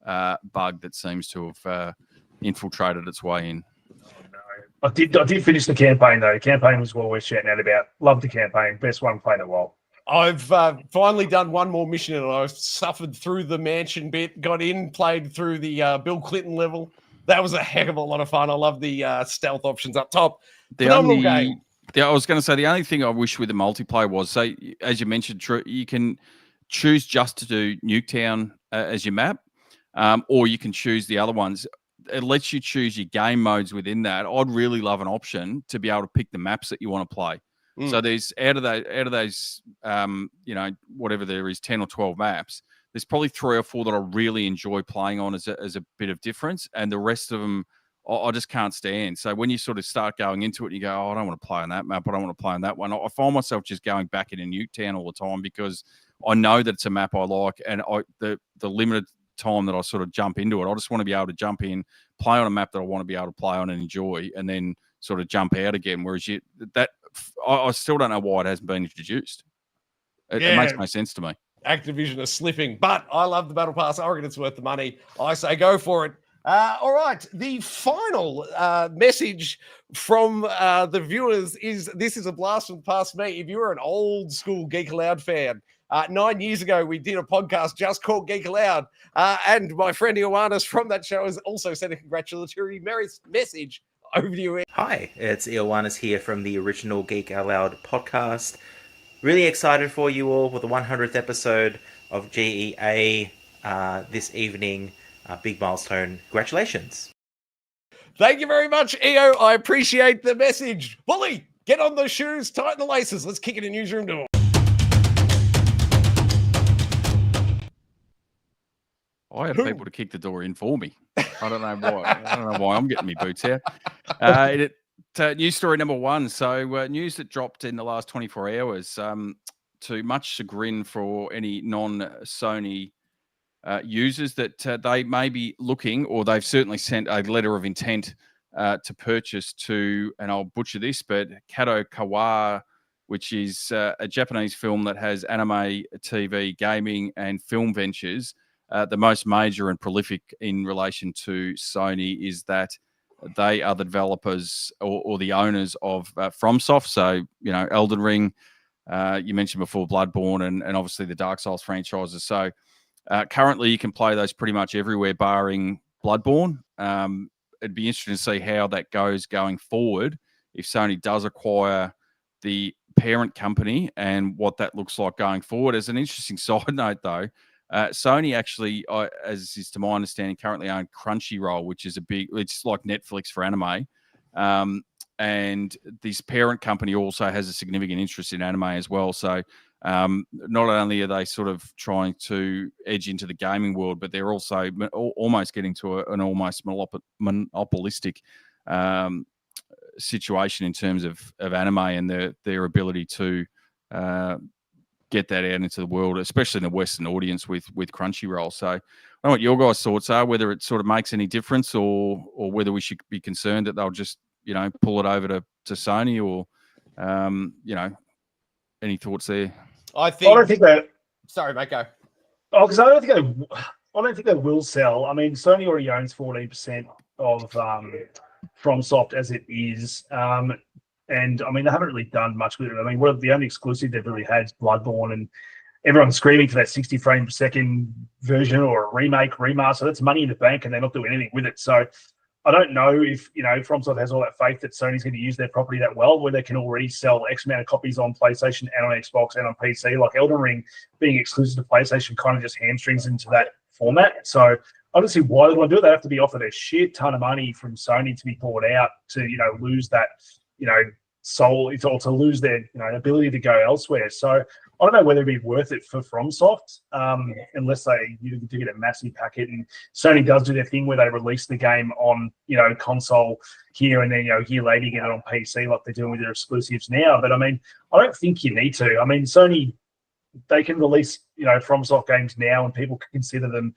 bug that seems to have infiltrated its way in. I did finish the campaign though. The campaign was well worth shouting out about. Loved the campaign. Best one played in a while. I've finally done one more mission, and I suffered through the mansion bit, got in, played through the Bill Clinton level. That was a heck of a lot of fun. I love the stealth options up top. Phenomenal game. I was going to say, the only thing I wish with the multiplayer was, so as you mentioned, you can choose just to do Nuketown as your map, or you can choose the other ones. It lets you choose your game modes within that. I'd really love an option to be able to pick the maps that you want to play. So there's out of those, whatever there is, 10 or 12 maps, there's probably 3 or 4 that I really enjoy playing on as a bit of difference, and the rest of them I just can't stand. So when you sort of start going into it, you go, I don't want to play on that map. I don't want to play on that one. I find myself just going back into Nuketown all the time because I know that it's a map I like, and the limited time that I sort of jump into it, I just want to be able to jump in, play on a map that I want to be able to play on and enjoy, and then sort of jump out again. Whereas I still don't know why it hasn't been introduced. It makes no sense to me. Activision are slipping, but I love the Battle Pass. I reckon it's worth the money. I say go for it. All right, the final message from the viewers is, this is a blast from the past me. If you're an old school Geek Aloud fan, 9 years ago, we did a podcast just called Geek Aloud, and my friend Ioannis from that show has also sent a congratulatory message. Over to you. Hi, it's Ioannis here from the original Geek Aloud podcast. Really excited for you all for the 100th episode of G.E.A. This evening. Big milestone. Congratulations. Thank you very much, EO. I appreciate the message. Bully, get on those shoes, tighten the laces. Let's kick it in newsroom door. I have people to kick the door in for me. I don't know why. I don't know why I'm getting me boots out. News story number 1. So news that dropped in the last 24 hours. To much chagrin for any non-Sony users, that they may be looking, or they've certainly sent a letter of intent to purchase to, and I'll butcher this, but Kadokawa, which is a Japanese film that has anime, TV, gaming, and film ventures. The most major and prolific in relation to Sony is that they are the developers or the owners of FromSoft. So, Elden Ring, you mentioned before, Bloodborne, and obviously the Dark Souls franchises. So currently you can play those pretty much everywhere barring Bloodborne. It'd be interesting to see how that goes going forward if Sony does acquire the parent company and what that looks like going forward. As an interesting side note, though, Sony actually, as is to my understanding, currently own Crunchyroll, which is it's like Netflix for anime. And this parent company also has a significant interest in anime as well. So not only are they sort of trying to edge into the gaming world, but they're also almost getting to an almost monopolistic situation in terms of anime and their ability to get that out into the world, especially in the Western audience with Crunchyroll. So I don't know what your guys' thoughts are, whether it sort of makes any difference or whether we should be concerned that they'll just, pull it over to Sony or, any thoughts there? I don't think that. Sorry, mate, go. Oh, because I don't think they will sell. I mean, Sony already owns 14% of FromSoft as it is. And I mean, they haven't really done much with it. I mean, the only exclusive they've really had is Bloodborne, and everyone's screaming for that 60 frame per second version or a remake, remaster. That's money in the bank, and they're not doing anything with it. So I don't know if, FromSoft has all that faith that Sony's going to use their property that well, where they can already sell X amount of copies on PlayStation and on Xbox and on PC. Like Elden Ring being exclusive to PlayStation kind of just hamstrings into that format. So I don't see why they want to do it. They have to be offered a shit ton of money from Sony to be bought out to, lose that, soul, or to lose their, ability to go elsewhere. So I don't know whether it'd be worth it for FromSoft, unless they to get a massive packet. And Sony does do their thing where they release the game on, console here, and then a year later you get it on PC like they're doing with their exclusives now. But I mean, I don't think you need to. I mean, Sony, they can release FromSoft games now, and people can consider them,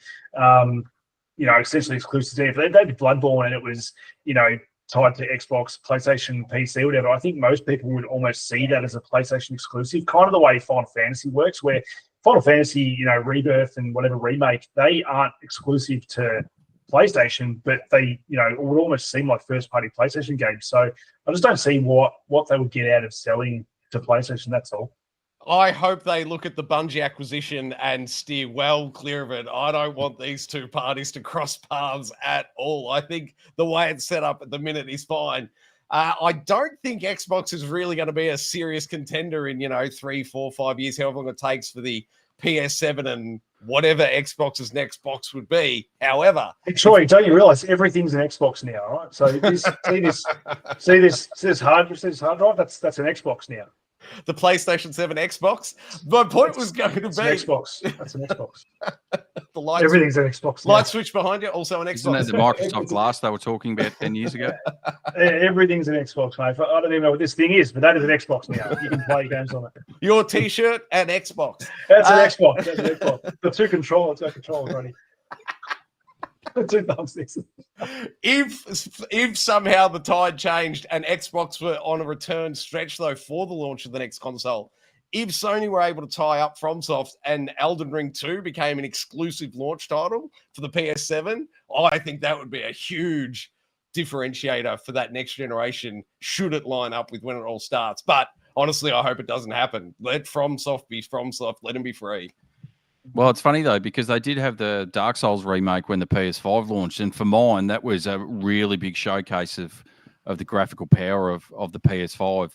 essentially exclusive. If they did Bloodborne and it was, tied to Xbox, PlayStation, PC, whatever, I think most people would almost see that as a PlayStation exclusive, kind of the way Final Fantasy works, where Final Fantasy, Rebirth and whatever remake, they aren't exclusive to PlayStation, but they, would almost seem like first-party PlayStation games. So I just don't see what they would get out of selling to PlayStation, that's all. I hope they look at the Bungie acquisition and steer well clear of it. I don't want these two parties to cross paths at all. I think the way it's set up at the minute is fine. I don't think Xbox is really going to be a serious contender in, 3, 4, 5 years, however long it takes for the PS7 and whatever Xbox's next box would be. However, Troy, don't you realize everything's an Xbox now, right? So see this hard drive, that's an Xbox now. The PlayStation 7 Xbox. My point was going to be Xbox. That's an Xbox. Everything's an Xbox. Light switch behind you, also an Xbox. Isn't that the Microsoft Glass they were talking about 10 years ago? Everything's an Xbox, mate. I don't even know what this thing is, but that is an Xbox now. You can play games on it. Your T-shirt and Xbox. That's an Xbox. That's an Xbox. The two controllers running. Two thumbsticks. If somehow the tide changed and Xbox were on a return stretch though for the launch of the next console, if Sony were able to tie up FromSoft and Elden Ring 2 became an exclusive launch title for the PS7, I think that would be a huge differentiator for that next generation should it line up with when it all starts. But honestly, I hope it doesn't happen. Let FromSoft be FromSoft. Let them be free. Well, it's funny, though, because they did have the Dark Souls remake when the PS5 launched. And for mine, that was a really big showcase of the graphical power of the PS5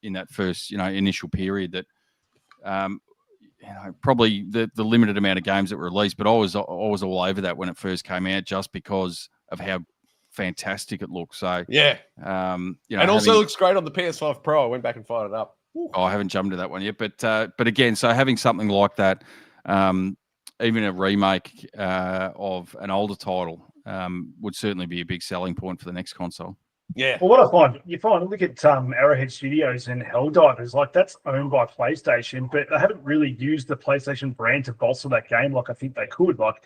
in that first, initial period that, probably the limited amount of games that were released. But I was all over that when it first came out just because of how fantastic it looks. So, yeah. And also looks great on the PS5 Pro. I went back and fired it up. Oh, I haven't jumped to that one yet. But again, so having something like that, even a remake of an older title would certainly be a big selling point for the next console. Yeah. Well, what you find, look at Arrowhead Studios and Helldivers, like that's owned by PlayStation, but they haven't really used the PlayStation brand to bolster that game like I think they could. Like,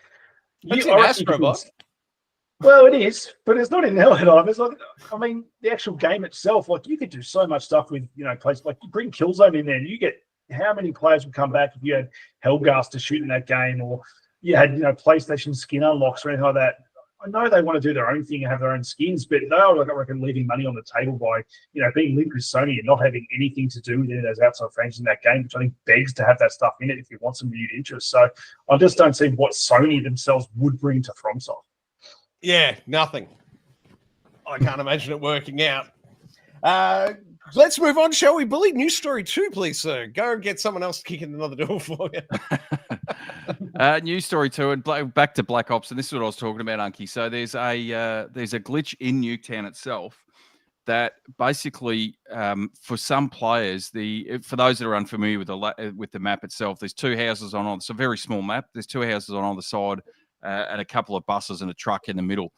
it's in Astrobot. Well, it is, but it's not in Helldivers. Like, I mean, the actual game itself, like you could do so much stuff with, places like you bring Killzone in there, and you get how many players would come back if you had Hellgas to shoot in that game, or you had PlayStation skin unlocks or anything like that. I know they want to do their own thing and have their own skins, but they are, I reckon, leaving money on the table by being linked with Sony and not having anything to do with any of those outside franchises in that game, which I think begs to have that stuff in it if you want some renewed interest. So I just don't see what Sony themselves would bring to FromSoft. Yeah, nothing. I can't imagine it working out. Let's move on, shall we? Bully, news story 2, please, sir. Go and get someone else kicking another door for you. News story 2, and back to Black Ops, and this is what I was talking about, Unky. So there's a glitch in Nuketown itself that basically, for some players, for those that are unfamiliar with the map itself, there's two houses on. It's a very small map. There's two houses on either side, and a couple of buses and a truck in the middle.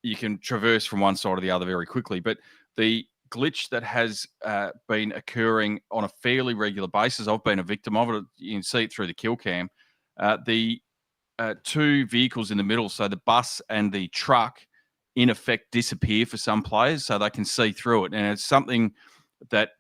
You can traverse from one side or the other very quickly, but the glitch that has been occurring on a fairly regular basis. I've been a victim of it. You can see it through the kill cam. The two vehicles in the middle, so the bus and the truck, in effect disappear for some players, so they can see through it. And it's something that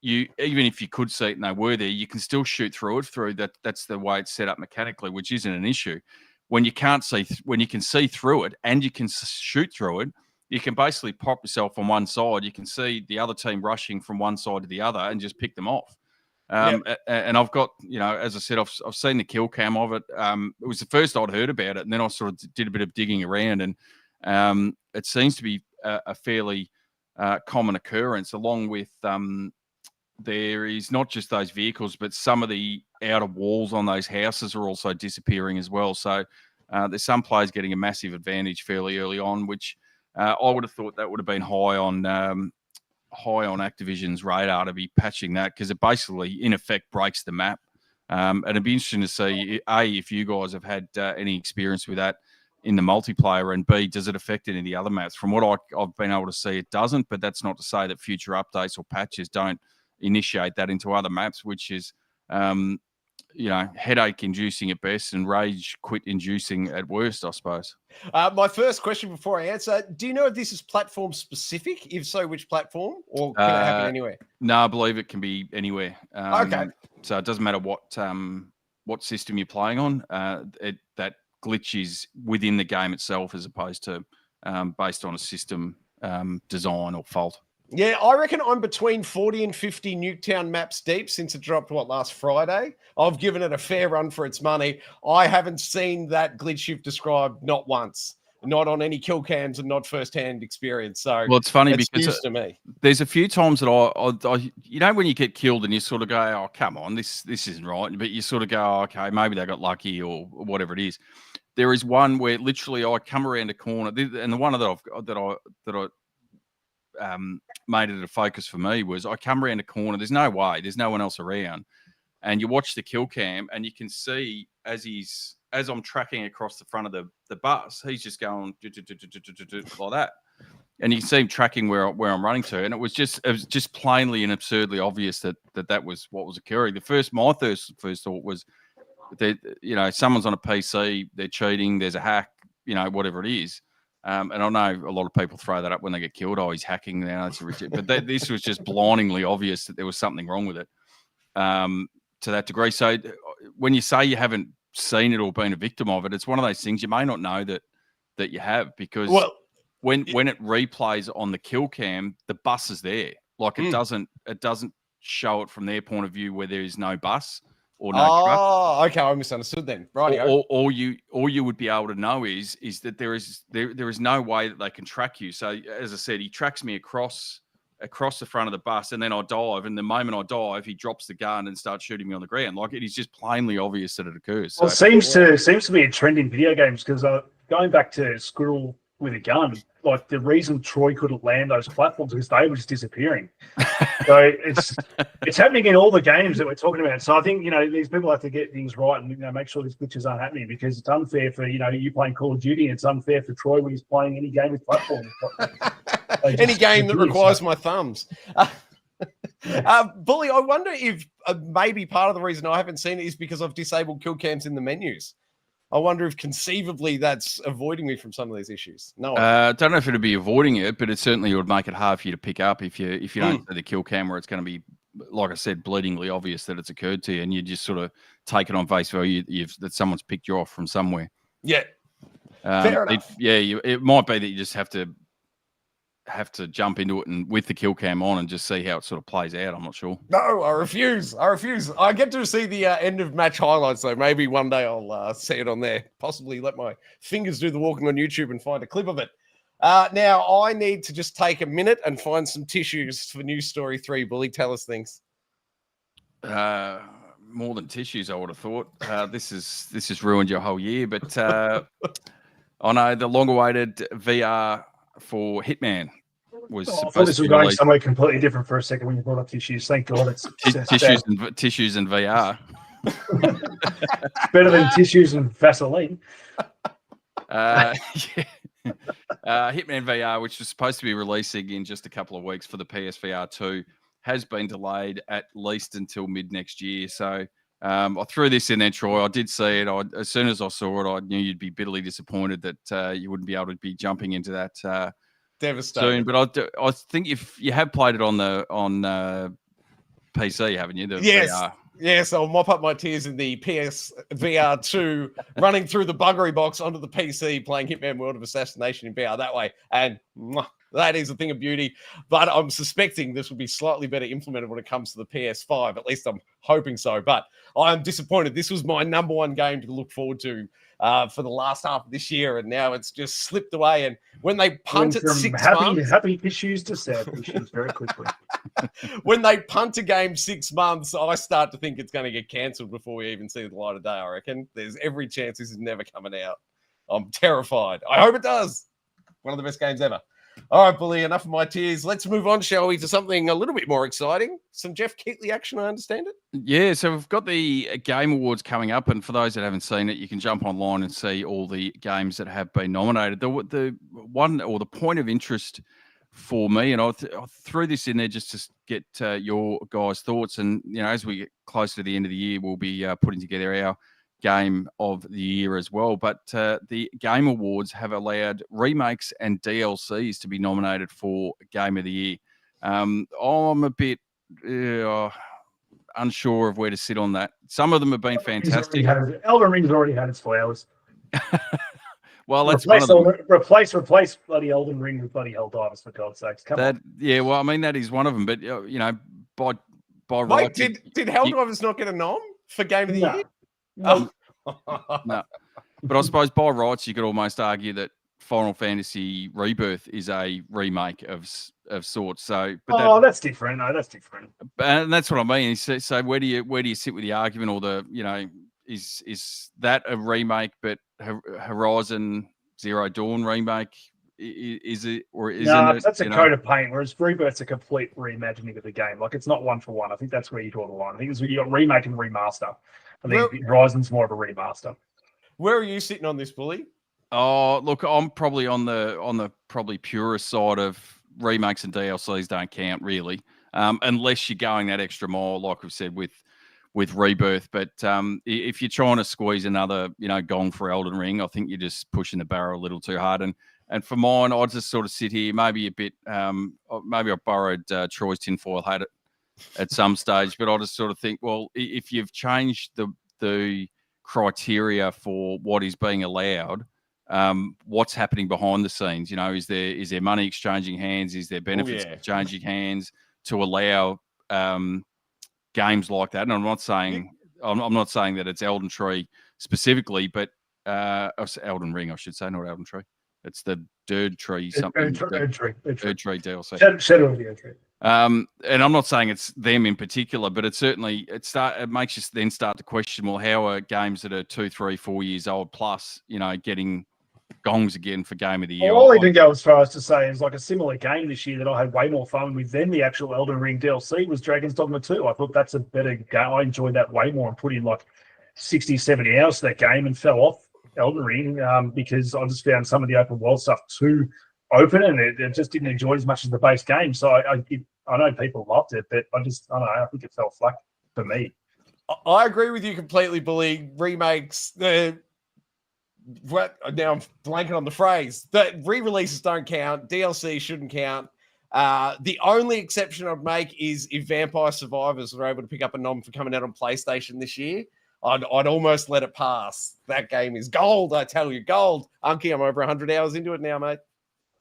you, even if you could see it and they were there, you can still shoot through it. That's the way it's set up mechanically, which isn't an issue. When you can't see, when you can see through it and you can shoot through it, you can basically pop yourself on one side. You can see the other team rushing from one side to the other and just pick them off. And I've got, as I said, I've seen the kill cam of it. It was the first I'd heard about it, and then I sort of did a bit of digging around, and it seems to be a fairly common occurrence, along with there is not just those vehicles, but some of the outer walls on those houses are also disappearing as well. So there's some players getting a massive advantage fairly early on, which I would have thought that would have been high on Activision's radar to be patching that, because it basically, in effect, breaks the map. And it'd be interesting to see, A, if you guys have had any experience with that in the multiplayer, and B, does it affect any of the other maps? From what I've been able to see, it doesn't, but that's not to say that future updates or patches don't initiate that into other maps, which is, headache-inducing at best and rage-quit-inducing at worst, I suppose. My first question before I answer, do you know if this is platform-specific? If so, which platform? Or can it happen anywhere? No, I believe it can be anywhere. Okay. So it doesn't matter what system you're playing on. That glitch is within the game itself, as opposed to based on a system design or fault. Yeah, I reckon I'm between 40 and 50 Nuketown maps deep since it dropped, last Friday. I've given it a fair run for its money. I haven't seen that glitch you've described, not once. Not on any kill cams and not first-hand experience. So, well, it's funny because news to me. There's a few times that I when you get killed and you sort of go, oh, come on, this isn't right. But you sort of go, oh, okay, maybe they got lucky or whatever it is. There is one where literally I come around a corner, and the one that I made it a focus for me was I come around a corner. There's no way. There's no one else around. And you watch the kill cam and you can see as I'm tracking across the front of the bus, he's just going like that. And you can see him tracking where I'm running to. And it was just plainly and absurdly obvious that was what was occurring. My first thought was that, someone's on a PC, they're cheating, there's a hack, whatever it is. And I know a lot of people throw that up when they get killed. Oh, he's hacking now. But this was just blindingly obvious that there was something wrong with it to that degree. So when you say you haven't seen it or been a victim of it, it's one of those things you may not know that you have, because when it replays on the kill cam, the bus is there. Like it doesn't show it from their point of view where there is no bus or no truck. Oh, okay, I misunderstood then. Right. All you would be able to know is that there is no way that they can track you. So as I said, he tracks me across the front of the bus, and then I dive, and the moment I dive, he drops the gun and starts shooting me on the ground. Like, it is just plainly obvious that it occurs. So, well, it seems to be a trend in video games, because going back to Squirrel With A Gun, like the reason Troy couldn't land those platforms is they were just disappearing. So it's happening in all the games that we're talking about. So I think, these people have to get things right and make sure these glitches aren't happening, because it's unfair for you playing Call of Duty, and it's unfair for Troy when he's playing any game with platforms. Any game that requires my thumbs. Bully, I wonder if maybe part of the reason I haven't seen it is because I've disabled kill cams in the menus. I wonder if conceivably that's avoiding me from some of these issues. No, I don't know if it'd be avoiding it, but it certainly would make it hard for you to pick up if you don't see the kill camera. It's going to be, like I said, bleedingly obvious that it's occurred to you, and you just sort of take it on face value that someone's picked you off from somewhere. Yeah, fair enough. It might be that you just have to jump into it and with the kill cam on and just see how it sort of plays out. I'm not sure. No, I refuse. I get to see the end of match highlights, though. Maybe one day I'll see it on there. Possibly let my fingers do the walking on YouTube and find a clip of it. Now, I need to just take a minute and find some tissues for News Story 3. Bully, tell us things. More than tissues, I would have thought. This has ruined your whole year, but I know the long-awaited VR for Hitman was I thought this was going somewhere completely different for a second when you brought up tissues. Thank God it's tissues and VR. Better than tissues and Vaseline. Hitman VR, which was supposed to be releasing in just a couple of weeks for the PSVR 2, has been delayed at least until mid next year. So I threw this in there, Troy. I did see it. As soon as I saw it, I knew you'd be bitterly disappointed that you wouldn't be able to be jumping into that Devastating. soon. But I think if you have played it on PC, haven't you? The Yes. VR. Yes, I'll mop up my tears in the PSVR 2, running through the buggery box onto the PC, playing Hitman World of Assassination in VR that way. And that is a thing of beauty. But I'm suspecting this will be slightly better implemented when it comes to the PS5. At least I'm hoping so. But I'm disappointed. This was my number one game to look forward to for the last half of this year, and now it's just slipped away. And when they punt it 6 months, happy issues to sad issues very quickly. When they punt a game 6 months, I start to think it's going to get cancelled before we even see the light of day. I reckon there's every chance this is never coming out. I'm terrified. I hope it does. One of the best games ever. All right, Bully, enough of my tears. Let's move on, shall we, to something a little bit more exciting. Some Jeff Keighley action, I understand it. Yeah, so we've got the Game Awards coming up, and for those that haven't seen it, you can jump online and see all the games that have been nominated. The one, or the point of interest for me, and I threw this in there just to get your guys' thoughts, and as we get closer to the end of the year, we'll be putting together our game of the year as well. But the Game Awards have allowed remakes and DLCs to be nominated for Game of the Year. I'm a bit unsure of where to sit on that. Some of them have been fantastic. Elden Ring's already had its flowers. Well, that's one of them. Replace bloody Elden Ring with bloody Helldivers, for God's sakes. Come on. Yeah, well, I mean, that is one of them. But by Wait, right, did Helldivers not get a nom for Game of the Year? No. But I suppose by rights, you could almost argue that Final Fantasy Rebirth is a remake of sorts. So, but that's different. No, that's different. And that's what I mean. So where do you sit with the argument, or the is that a remake? But Horizon Zero Dawn remake, is it, or isn't it? That's a coat of paint. Whereas Rebirth's a complete reimagining of the game. Like, it's not one for one. I think that's where you draw the line. I think you got remake and remaster. I think Horizon's more of a remaster. Where are you sitting on this, Bully? Oh, look, I'm probably on the probably purest side of remakes and DLCs don't count really, unless you're going that extra mile, like we've said with Rebirth. But if you're trying to squeeze another, gong for Elden Ring, I think you're just pushing the barrel a little too hard. And for mine, I just sort of sit here, maybe a bit, maybe I borrowed Troy's tinfoil hat at some stage, but I just sort of think, well, if you've changed the criteria for what is being allowed, what's happening behind the scenes? Is there money exchanging hands? Is there benefits exchanging hands to allow games like that? And I'm not saying that it's Elden Tree specifically, but Elden Ring, I should say, not Elden Tree. It's the Dirt Tree something. Erd Tree DLC. Shadow of the Erd Tree. And I'm not saying it's them in particular, but it makes you then start to question, well, how are games that are 2, 3, 4 years old plus, getting gongs again for Game of the Year? I'll even go as far as to say is like a similar game this year that I had way more fun with than the actual Elden Ring DLC was Dragon's Dogma 2. I thought that's a better game. I enjoyed that way more and put in like 60, 70 hours to that game and fell off Elden Ring because I just found some of the open world stuff too open and it just didn't enjoy it as much as the base game. So I know people loved it, but I don't know. I think it fell flat for me. I agree with you completely, Bully. Remakes, now I'm blanking on the phrase. The re-releases don't count. DLC shouldn't count. The only exception I'd make is if Vampire Survivors were able to pick up a nom for coming out on PlayStation this year. I'd almost let it pass. That game is gold, I tell you, gold. Unky, I'm over 100 hours into it now, mate.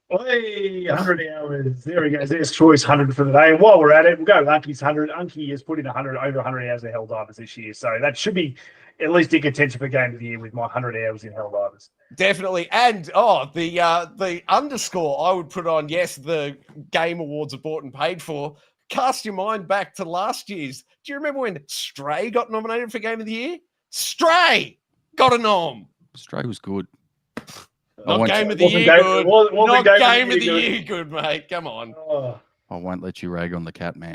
Hey, 100 hours. There we go. There's Troy's 100 for the day. And while we're at it, we'll go with Unky's 100. Unky has put in over 100 hours of Helldivers this year. So that should be at least in contention for Game of the Year with my 100 hours in Helldivers. Definitely. And, the underscore I would put on, yes, the Game Awards are bought and paid for. Cast your mind back to last year's. Do you remember when Stray got nominated for Game of the Year? Stray got a nom. Stray was good. Not Game of the Year good. Not Game of the Year good, mate. Come on. Oh. I won't let you rag on the cat, man.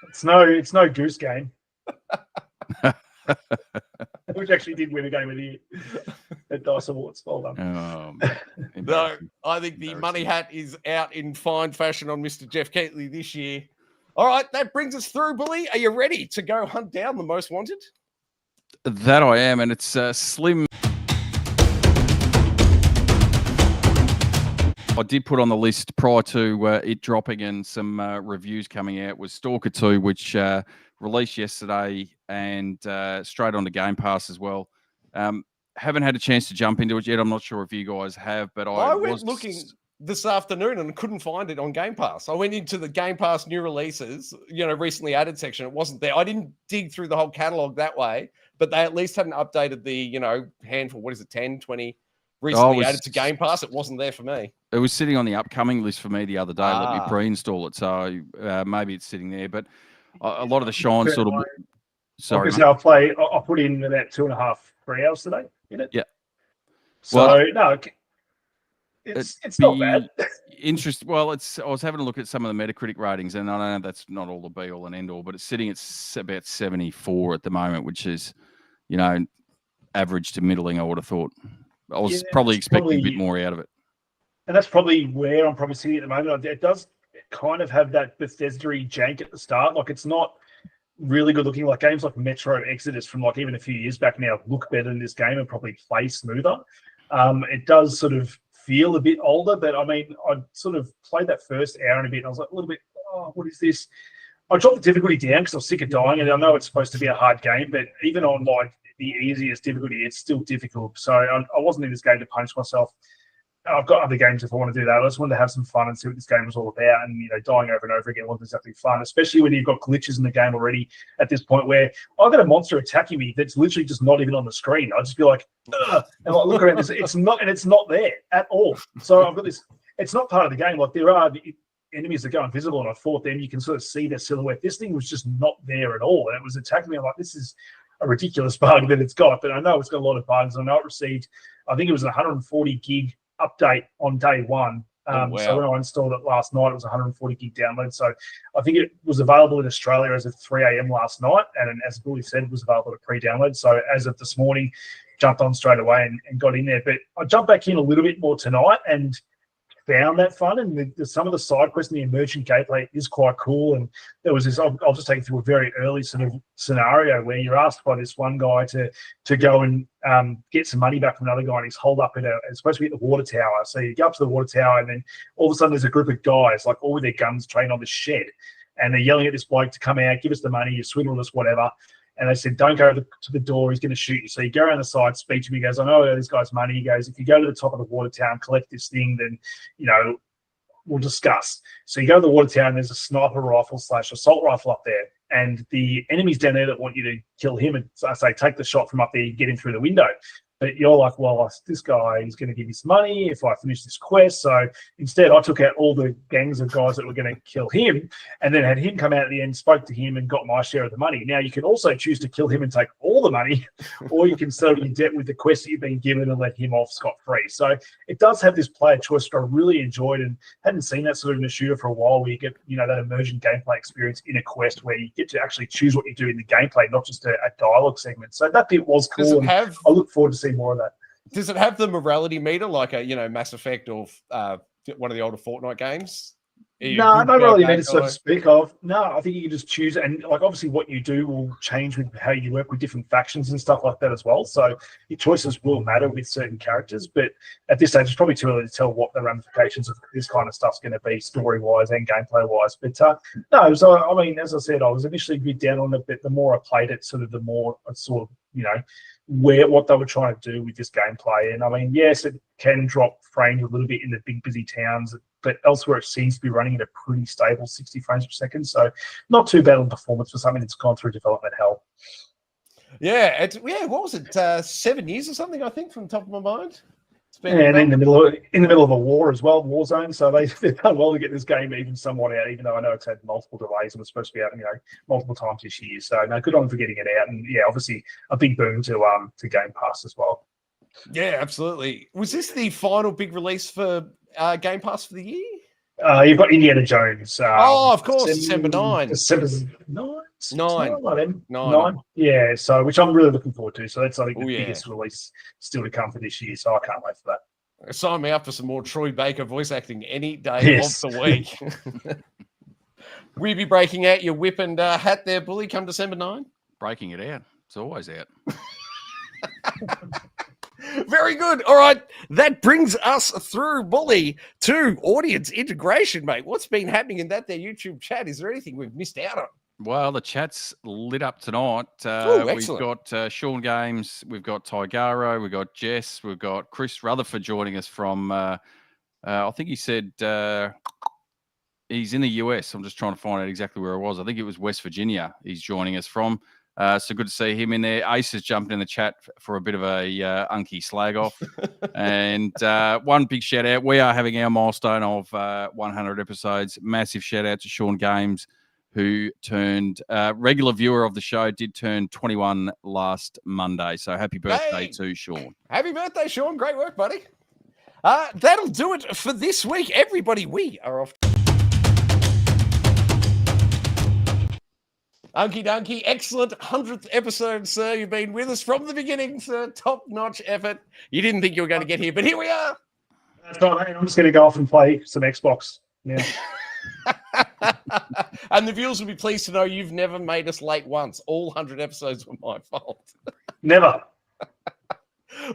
It's no Goose Game. Which actually did win a Game of the Year. at DICE Awards. Well done. Oh, No, I think the money hat is out in fine fashion on Mr. Jeff Keighley this year. All right, that brings us through, Bully. Are you ready to go hunt down the most wanted? That I am, and it's slim. I did put on the list prior to it dropping and some reviews coming out was Stalker 2, which released yesterday and straight onto Game Pass as well. Haven't had a chance to jump into it yet. I'm not sure if you guys have, but I went looking this afternoon and couldn't find it on Game Pass. I went into the Game Pass new releases, recently added section. It wasn't there. I didn't dig through the whole catalog that way, but they at least hadn't updated the, handful, 10, 20 recently added to Game Pass. It wasn't there for me. It was sitting on the upcoming list for me the other day. Let me pre-install it, so maybe it's sitting there. But a lot of the shine sort of. Sorry, I'll put in about 2.5, 3 hours today in it. Yeah. So it's not bad. Well, I was having a look at some of the Metacritic ratings, and I know that's not all the be all and end all, but it's sitting at about 74 at the moment, which is, average to middling. I would have thought. I was probably expecting a bit more out of it. And that's probably where I'm probably sitting at the moment. It does kind of have that Bethesda-y jank at the start. Like, it's not really good looking. Like games like Metro Exodus from like even a few years back now look better than this game and probably play smoother. It does sort of feel a bit older, but I mean, I sort of played that first hour and a bit and I was like a little bit, what is this? I dropped the difficulty down because I was sick of dying, and I know it's supposed to be a hard game, but even on like the easiest difficulty, it's still difficult. So I wasn't in this game to punish myself. I've got other games if I want to do that. I just wanted to have some fun and see what this game was all about. And, dying over and over again wasn't exactly fun, especially when you've got glitches in the game already at this point where I've got a monster attacking me that's literally just not even on the screen. I just be like, ugh, and like look around this. It's not there at all. So I've got this. It's not part of the game. Like there are enemies that go invisible, and I fought them. You can sort of see their silhouette. This thing was just not there at all, and it was attacking me. I'm like, this is a ridiculous bug that it's got. But I know it's got a lot of bugs. I know it received, I think it was a 140 gig update on day one. Wow. So when I installed it last night, it was 140 gig download. So I think it was available in Australia as of 3 a.m. last night. And as Billy said, it was available to pre-download. So as of this morning, jumped on straight away and got in there. But I jumped back in a little bit more tonight and found that fun. And some of the side quests and the emergent gameplay is quite cool. And there was this, I'll just take you through a very early sort of scenario where you're asked by this one guy to go and get some money back from another guy, and he's holed up it's supposed to be at the water tower. So you go up to the water tower, and then all of a sudden there's a group of guys, like all with their guns trained on the shed, and they're yelling at this bloke to come out, give us the money, you swindle us, whatever. And they said, don't go to the door, he's going to shoot you. So you go around the side, speak to him. He goes, I know this guy's money. He goes, if you go to the top of the water tower and collect this thing, then, we'll discuss. So you go to the water tower, and there's a sniper rifle / assault rifle up there. And the enemy's down there that want you to kill him. And so I say, take the shot from up there, get him through the window. But you're like, well, this guy is going to give me some money if I finish this quest. So instead, I took out all the gangs of guys that were going to kill him, and then had him come out at the end, spoke to him, and got my share of the money. Now, you can also choose to kill him and take all the money, or you can settle your debt with the quest that you've been given and let him off scot-free. So it does have this player choice that I really enjoyed, and hadn't seen that sort of in a shooter for a while, where you get, that emergent gameplay experience in a quest where you get to actually choose what you do in the gameplay, not just a dialogue segment. So that bit was cool. I look forward to seeing more of that. Does it have the morality meter like a Mass Effect or one of the older Fortnite games? No, no morality meter, so to speak of. No, I think you can just choose, and like obviously what you do will change with how you work with different factions and stuff like that as well. So your choices will matter with certain characters, but at this stage it's probably too early to tell what the ramifications of this kind of stuff's going to be story-wise and gameplay-wise. But no, so I mean, as I said, I was initially a bit down on it, but the more I played it, sort of the more I sort of, what they were trying to do with this gameplay. And I mean, yes, it can drop frames a little bit in the big busy towns, but elsewhere it seems to be running at a pretty stable 60 frames per second. So not too bad on performance for something that's gone through development hell. Yeah, what was it? 7 years or something, I think, from the top of my mind. And in the middle of a war as well, war zone. So they've done well to get this game even somewhat out, even though I know it's had multiple delays and was supposed to be out, multiple times this year. So no, good on them for getting it out, and yeah, obviously a big boom to Game Pass as well. Yeah, absolutely. Was this the final big release for Game Pass for the year? You've got Indiana Jones. Oh, of course, December 9. December 9? 9. 9. Yeah, so which I'm really looking forward to. So that's, I think, the Oh, yeah. biggest release still to come for this year. So I can't wait for that. Sign me up for some more Troy Baker voice acting any day Yes. of the week. Will you be breaking out your whip and hat there, Bully, come December 9? Breaking it out. It's always out. Very good. All right. That brings us through, Bully, to audience integration, mate. What's been happening in that there YouTube chat? Is there anything we've missed out on? Well, the chat's lit up tonight. Oh, we've excellent. got Sean Games, we've got Tigaro, we've got Jess, we've got Chris Rutherford joining us from, I think he said he's in the US. I'm just trying to find out exactly where it was. I think it was West Virginia he's joining us from. So good to see him in there. Ace has jumped in the chat for a bit of a unky slag off. And one big shout out. We are having our milestone of 100 episodes. Massive shout out to Sean Games, who turned regular viewer of the show, did turn 21 last Monday. So happy birthday to Sean. Happy birthday, Sean. Great work, buddy. That'll do it for this week. Everybody, we are off. Unky Dunky, excellent 100th episode, sir. You've been with us from the beginning, sir. Top-notch effort. You didn't think you were going to get here, but here we are. That's right, mate. I'm just going to go off and play some Xbox. Yeah. And the viewers will be pleased to know you've never made us late once. All 100 episodes were my fault. Never.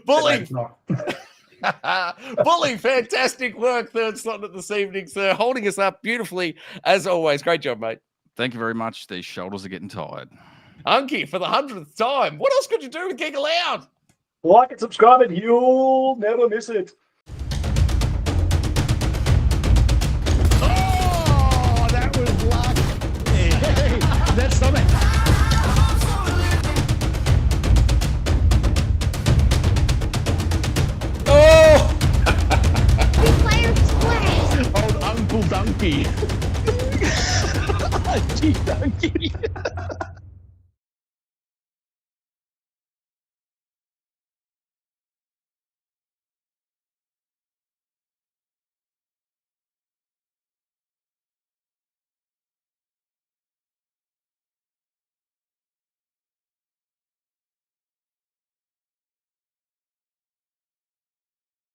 Bully. Bully, fantastic work, third slot this evening, sir. Holding us up beautifully, as always. Great job, mate. Thank you very much. These shoulders are getting tired. Unky, for the 100th time. What else could you do with Geek Aloud? Like and subscribe, and you'll never miss it. Oh, that was luck. Hey, that's something. Oh! Old Uncle Donkey. Gee, Donkey.